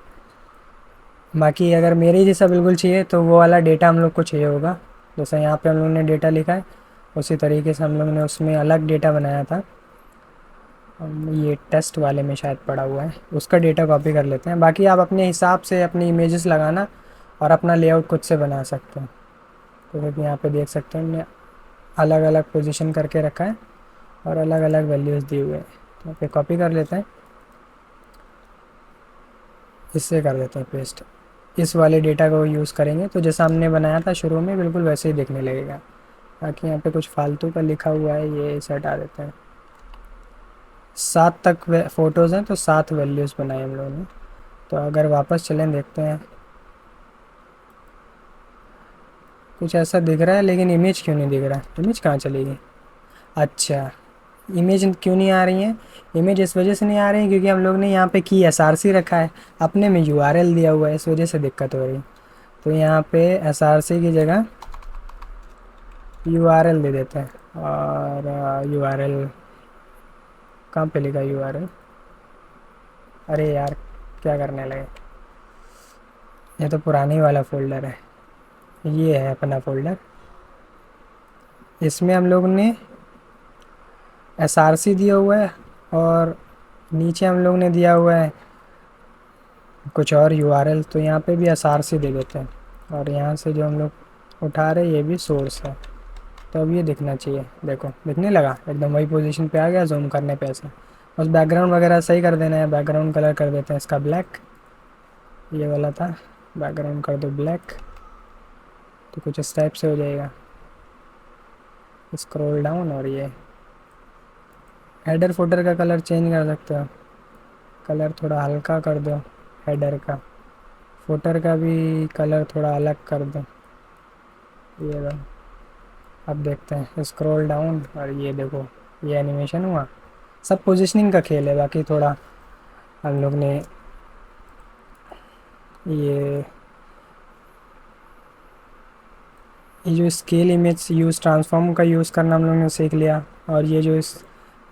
बाकी अगर मेरे जैसा बिल्कुल चाहिए तो वो वाला डेटा हम लोग को चाहिए होगा। जैसे यहाँ पे हम लोग ने डेटा लिखा है, उसी तरीके से हम लोग ने उसमें अलग डेटा बनाया था। ये टेस्ट वाले में शायद पड़ा हुआ है, उसका डेटा कॉपी कर लेते हैं। बाकी आप अपने हिसाब से अपनी इमेजेस लगाना और अपना लेआउट खुद से बना सकते हैं। तो फिर यहाँ पे देख सकते हैं हमने अलग अलग पोजीशन करके रखा है और अलग अलग वैल्यूज़ दिए हुए हैं। तो यहाँ पे कॉपी कर लेते हैं, इससे कर देते हैं पेस्ट। इस वाले डेटा को यूज़ करेंगे तो जैसा हमने बनाया था शुरू में बिल्कुल वैसे ही दिखने लगेगा। बाकी यहाँ पे कुछ फालतू का लिखा हुआ है, ये इसे हटा देते हैं। 7 तक फ़ोटोज़ हैं तो 7 वैल्यूज़ बनाए हम लोगों ने। तो अगर वापस चलें देखते हैं, कुछ ऐसा दिख रहा है लेकिन इमेज क्यों नहीं दिख रहा है? इमेज कहाँ चली गई? अच्छा, इमेज क्यों नहीं आ रही है? इमेज इस वजह से नहीं आ रही है क्योंकि हम लोग ने यहाँ पे की SRC रखा है, अपने में URL दिया हुआ है, इस वजह से दिक्कत हो रही है। तो यहाँ पे SRC की जगह URL दे देते हैं। और URL कहाँ पे लिखा URL? अरे यार क्या करने लगे, ये तो पुरानी वाला फ़ोल्डर है। ये है अपना फ़ोल्डर, इसमें हम लोग ने SRC दिया हुआ है और नीचे हम लोग ने दिया हुआ है कुछ और URL। तो यहाँ पे भी SRC दे देते हैं, और यहाँ से जो हम लोग उठा रहे हैं ये भी सोर्स है। तो अब ये दिखना चाहिए, देखो दिखने लगा, एकदम वही पोजीशन पे आ गया जूम करने पे ऐसे। बस बैकग्राउंड वगैरह सही कर देना है। बैकग्राउंड कलर कर देते हैं इसका ब्लैक, ये वाला था, बैकग्राउंड कर दो ब्लैक, तो कुछ इस टाइप से हो जाएगा। स्क्रॉल डाउन, और ये हेडर फोल्डर का कलर चेंज कर सकते हो, कलर थोड़ा हल्का कर दो हेडर का। फुटर का भी कलर थोड़ा अलग कर दो, ये दो। अब देखते हैं स्क्रॉल डाउन, और ये देखो ये एनिमेशन हुआ। सब पोजीशनिंग का खेल है। बाकी थोड़ा हम लोग ने ये जो स्केल इमेज यूज़ ट्रांसफॉर्म का यूज़ करना हम लोग ने सीख लिया। और ये जो इस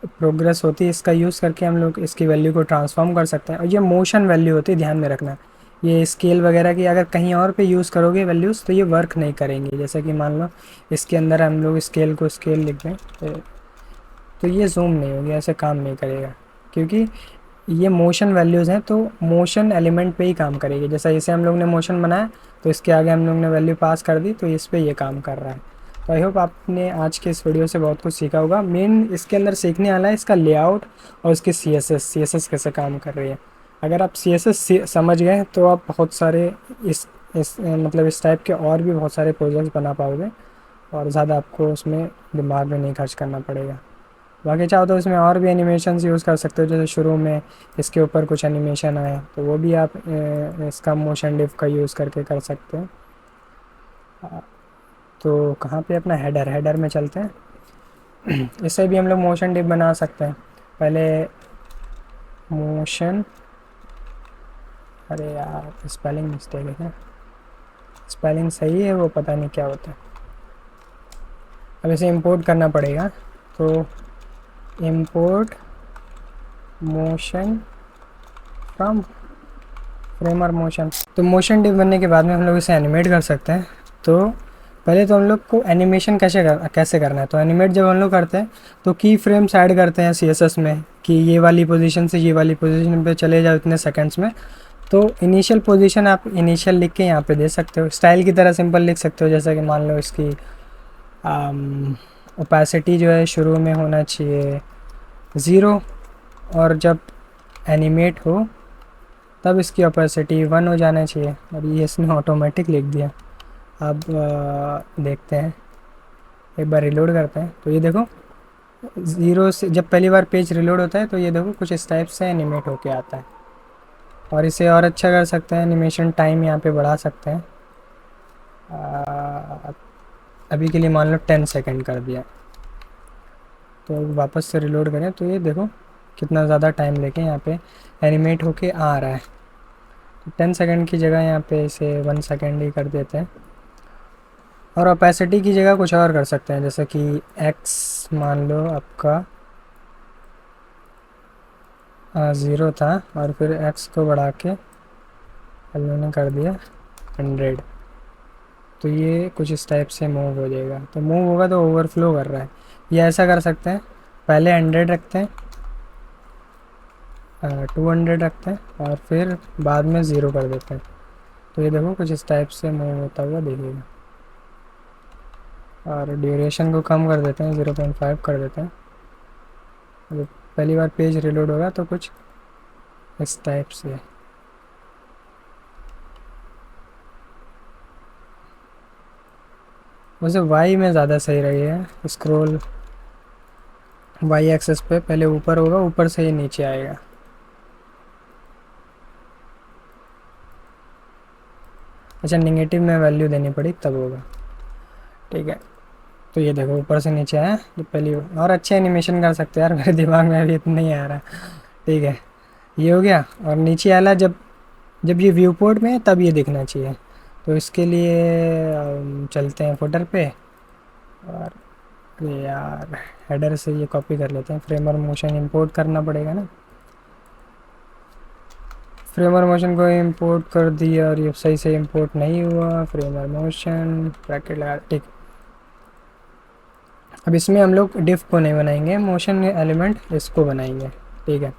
प्रोग्रेस होती है इसका यूज़ करके हम लोग इसकी वैल्यू को ट्रांसफॉर्म कर सकते हैं। और ये मोशन वैल्यू होती है, ध्यान में रखना। ये स्केल वगैरह की अगर कहीं और पे यूज़ करोगे वैल्यूज़ तो ये वर्क नहीं करेंगी। जैसे कि मान लो इसके अंदर हम लोग स्केल को स्केल लिख दें तो ये जूम नहीं होगी, ऐसे काम नहीं करेगा, क्योंकि ये मोशन वैल्यूज़ हैं। तो मोशन एलिमेंट पे ही काम करेगी। जैसा इसे हम लोग ने मोशन बनाया तो इसके आगे हम लोग ने वैल्यू पास कर दी, तो इस पे ये काम कर रहा है। तो आई होप आपने आज के इस वीडियो से बहुत कुछ सीखा होगा। मेन इसके अंदर सीखने वाला है इसका लेआउट और इसकी CSS कैसे काम कर रही है। अगर आप CSS समझ गए तो आप बहुत सारे इस मतलब इस टाइप के और भी बहुत सारे प्रोजेक्ट्स बना पाओगे, और ज़्यादा आपको उसमें दिमाग में नहीं खर्च करना पड़ेगा। बाकी चाहो तो इसमें और भी एनिमेशन यूज़ कर सकते हो। जैसे शुरू में इसके ऊपर कुछ एनिमेशन आए तो वो भी आप इसका मोशन डिव का यूज़ करके कर सकते हो। तो कहाँ पे अपना हेडर में चलते हैं। इससे भी हम लोग मोशन डिव बना सकते हैं। पहले मोशन, अरे यार स्पेलिंग मिस्टेक है क्या? स्पेलिंग सही है, वो पता नहीं क्या होता है। अब इसे इंपोर्ट करना पड़ेगा। तो import motion from framer motion. तो मोशन डिव बनने के बाद में हम लोग इसे एनिमेट कर सकते हैं। तो पहले तो हम लोग को एनिमेशन कैसे करना है। तो एनिमेट जब हम लोग करते हैं तो की फ्रेम्स ऐड करते हैं सीएसएस में कि ये वाली पोजीशन से ये वाली पोजीशन पे चले जाओ इतने सेकंड्स में। तो इनिशियल पोजीशन आप इनिशियल लिख के यहाँ पे दे सकते हो, स्टाइल की तरह सिंपल लिख सकते हो, जैसा कि मान लो इसकी ओपेसिटी जो है शुरू में होना चाहिए 0, और जब एनिमेट हो तब इसकी ओपेसिटी 1 हो जाना चाहिए। और ये इसने ऑटोमेटिक लिख दिया। अब देखते हैं, एक बार रिलोड करते हैं तो ये देखो 0 से जब पहली बार पेज रिलोड होता है तो ये देखो कुछ इस टाइप से एनिमेट होके आता है। और इसे और अच्छा कर सकते हैं, एनिमेशन टाइम यहाँ पे बढ़ा सकते हैं। अभी के लिए मान लो 10 सेकंड कर दिया। तो वापस से रिलोड करें तो ये देखो कितना ज़्यादा टाइम लेके यहाँ पे एनिमेट होके आ रहा है। तो 10 सेकंड की जगह यहाँ पे इसे 1 सेकंड ही कर देते हैं। और ओपेसिटी की जगह कुछ और कर सकते हैं, जैसे कि x मान लो आपका 0 था और फिर x को बढ़ा के हमने कर दिया 100। तो ये कुछ इस टाइप से मूव हो जाएगा। तो मूव होगा तो ओवरफ्लो कर रहा है। ये ऐसा कर सकते हैं, पहले 100 रखते हैं, 200 रखते हैं और फिर बाद में 0 कर देते हैं। तो ये देखो कुछ इस टाइप से मूव होता हुआ दिखेगा। और ड्यूरेशन को कम कर देते हैं, 0.5 कर देते हैं। जब पहली बार पेज रिलोड होगा तो कुछ इस टाइप से। वैसे वाई में ज़्यादा सही रही है, स्क्रॉल वाई एक्सेस पे पहले ऊपर होगा, ऊपर से ही नीचे आएगा। अच्छा, नेगेटिव में वैल्यू देनी पड़ी तब होगा, ठीक है। तो ये देखो ऊपर से नीचे आया तो पहली। और अच्छे एनिमेशन कर सकते हैं यार, मेरे दिमाग में अभी इतना नहीं आ रहा। ठीक है, ये हो गया। और नीचे वाला जब जब ये व्यू पोर्ट में है तब ये दिखना चाहिए। तो इसके लिए चलते हैं फुटर पे और ये यार हेडर से ये कॉपी कर लेते हैं। फ्रेमर मोशन इंपोर्ट करना पड़ेगा ना। फ्रेमर मोशन को इंपोर्ट कर दिया और ये सही से इंपोर्ट नहीं हुआ। फ्रेमर मोशन ब्रैकेट लगा, ठीक। अब इसमें हम लोग डिफ को नहीं बनाएंगे, मोशन एलिमेंट इसको बनाएंगे, ठीक है।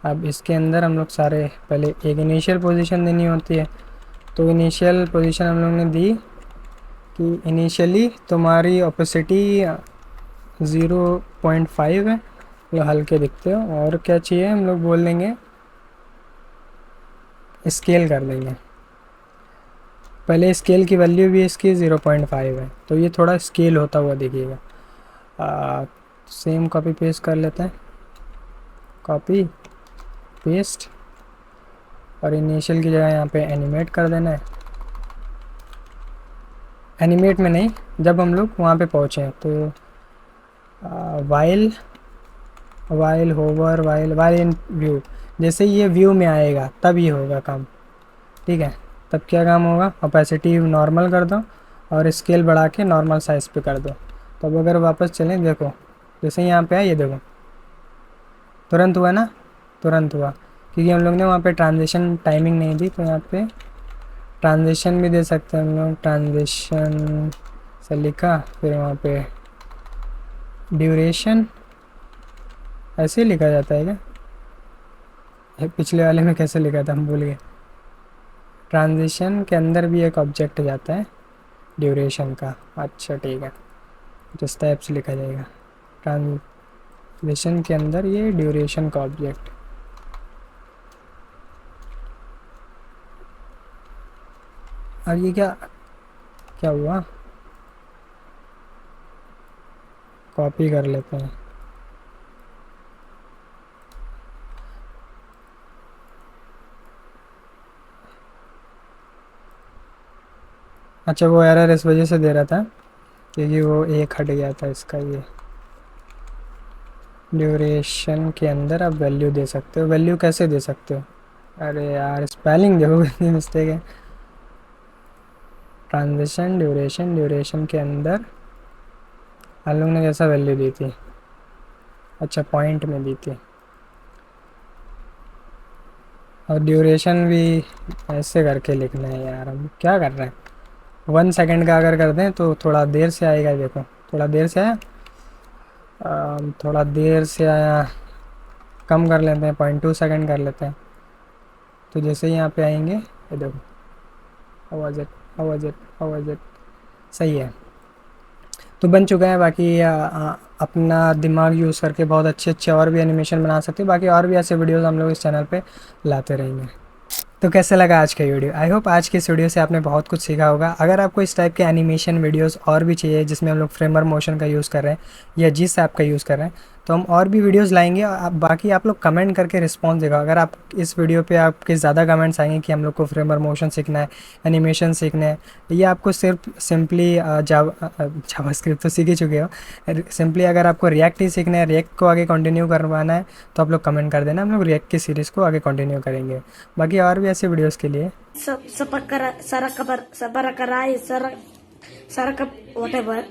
अब इसके अंदर हम लोग सारे पहले एक इनिशियल पोजीशन देनी होती है। तो इनिशियल पोजीशन हम लोग ने दी कि इनिशियली तुम्हारी ओपेसिटी 0.5 है, तो हल्के दिखते हो। और क्या चाहिए, हम लोग बोल देंगे स्केल कर देंगे। पहले स्केल की वैल्यू भी इसकी 0.5 है, तो ये थोड़ा स्केल होता हुआ दिखेगा। सेम कॉपी पेस्ट कर लेते हैं, कॉपी पेस्ट, और इनिशियल की जगह यहाँ पे एनिमेट कर देना है। एनिमेट में नहीं, जब हम लोग वहाँ पे पहुँचे तो while hover while in view, जैसे ये व्यू में आएगा तब ये होगा काम, ठीक है। तब क्या काम होगा, ओपेसिटी नॉर्मल कर दो और स्केल बढ़ा के नॉर्मल साइज़ पे कर दो। तब अगर वापस चलें, देखो जैसे यहाँ पे है, ये देखो तुरंत हुआ ना, तुरंत हुआ, क्योंकि हम लोग ने वहाँ पे ट्रांजिशन टाइमिंग नहीं दी। तो यहाँ पे ट्रांजिशन भी दे सकते हैं हम लोग, ट्रांजिशन से लिखा, फिर वहाँ पे ड्यूरेशन ऐसे ही लिखा जाता है क्या, पिछले वाले में कैसे लिखा था हम भूल गए। ट्रांजिशन के अंदर भी एक ऑब्जेक्ट जाता है ड्यूरेशन का, अच्छा ठीक है, जिस टाइप से लिखा जाएगा ट्रांजिशन के अंदर ये ड्यूरेशन का ऑब्जेक्ट। और ये क्या क्या हुआ, कॉपी कर लेते हैं। अच्छा, वो एरर इस वजह से दे रहा था क्योंकि वो एक हट गया था इसका। ये ड्यूरेशन के अंदर आप वैल्यू दे सकते हो। वैल्यू कैसे दे सकते हो, अरे यार स्पेलिंग देखो कितनी मिस्टेक है। ट्रांजिशन ड्यूरेशन के अंदर हम लोग ने कैसा वैल्यू दी थी, अच्छा पॉइंट में दी थी। और ड्यूरेशन भी ऐसे करके लिखना है यार, हम क्या कर रहे हैं। 1 सेकंड का अगर कर दें तो थोड़ा देर से आएगा, देखो थोड़ा देर से आया, थोड़ा देर से आया, कम कर लेते हैं, 0.2 सेकंड कर लेते हैं। तो जैसे ही यहाँ पे आएंगे, ये देखो, आवाज़ आवाज़ आवाज़ सही है, तो बन चुका है। बाकी अपना दिमाग यूज़ करके बहुत अच्छे अच्छे और भी एनिमेशन बना सकते हो। बाकी और भी ऐसे वीडियोस हम लोग इस चैनल पे लाते रहेंगे। तो कैसा लगा आज का वीडियो? आई होप आज के इस वीडियो से आपने बहुत कुछ सीखा होगा। अगर आपको इस टाइप के एनिमेशन वीडियोस और भी चाहिए जिसमें हम लोग फ्रेमर मोशन का यूज़ कर रहे हैं या जिस ऐप का यूज़ कर रहे हैं, तो हम और भी वीडियोस लाएंगे। बाकी आप लोग कमेंट करके रिस्पॉन्स देगा। अगर आप इस वीडियो पे आपके ज़्यादा कमेंट्स आएंगे कि हम लोग को फ्रेमर मोशन सीखना है, एनिमेशन सीखना है, या आपको सिर्फ सिंपली जावास्क्रिप्ट तो सीख ही चुके हो, सिंपली अगर आपको रिएक्ट ही सीखना है, रिएक्ट को आगे कंटिन्यू करवाना है, तो आप लोग कमेंट कर देना, हम लोग रिएक्ट की सीरीज़ को आगे कंटिन्यू करेंगे। बाकी और भी ऐसे वीडियोस के लिए Sa, sa pagkara, sa rakabar, sa barakaray, sa, sa rakap, whatever.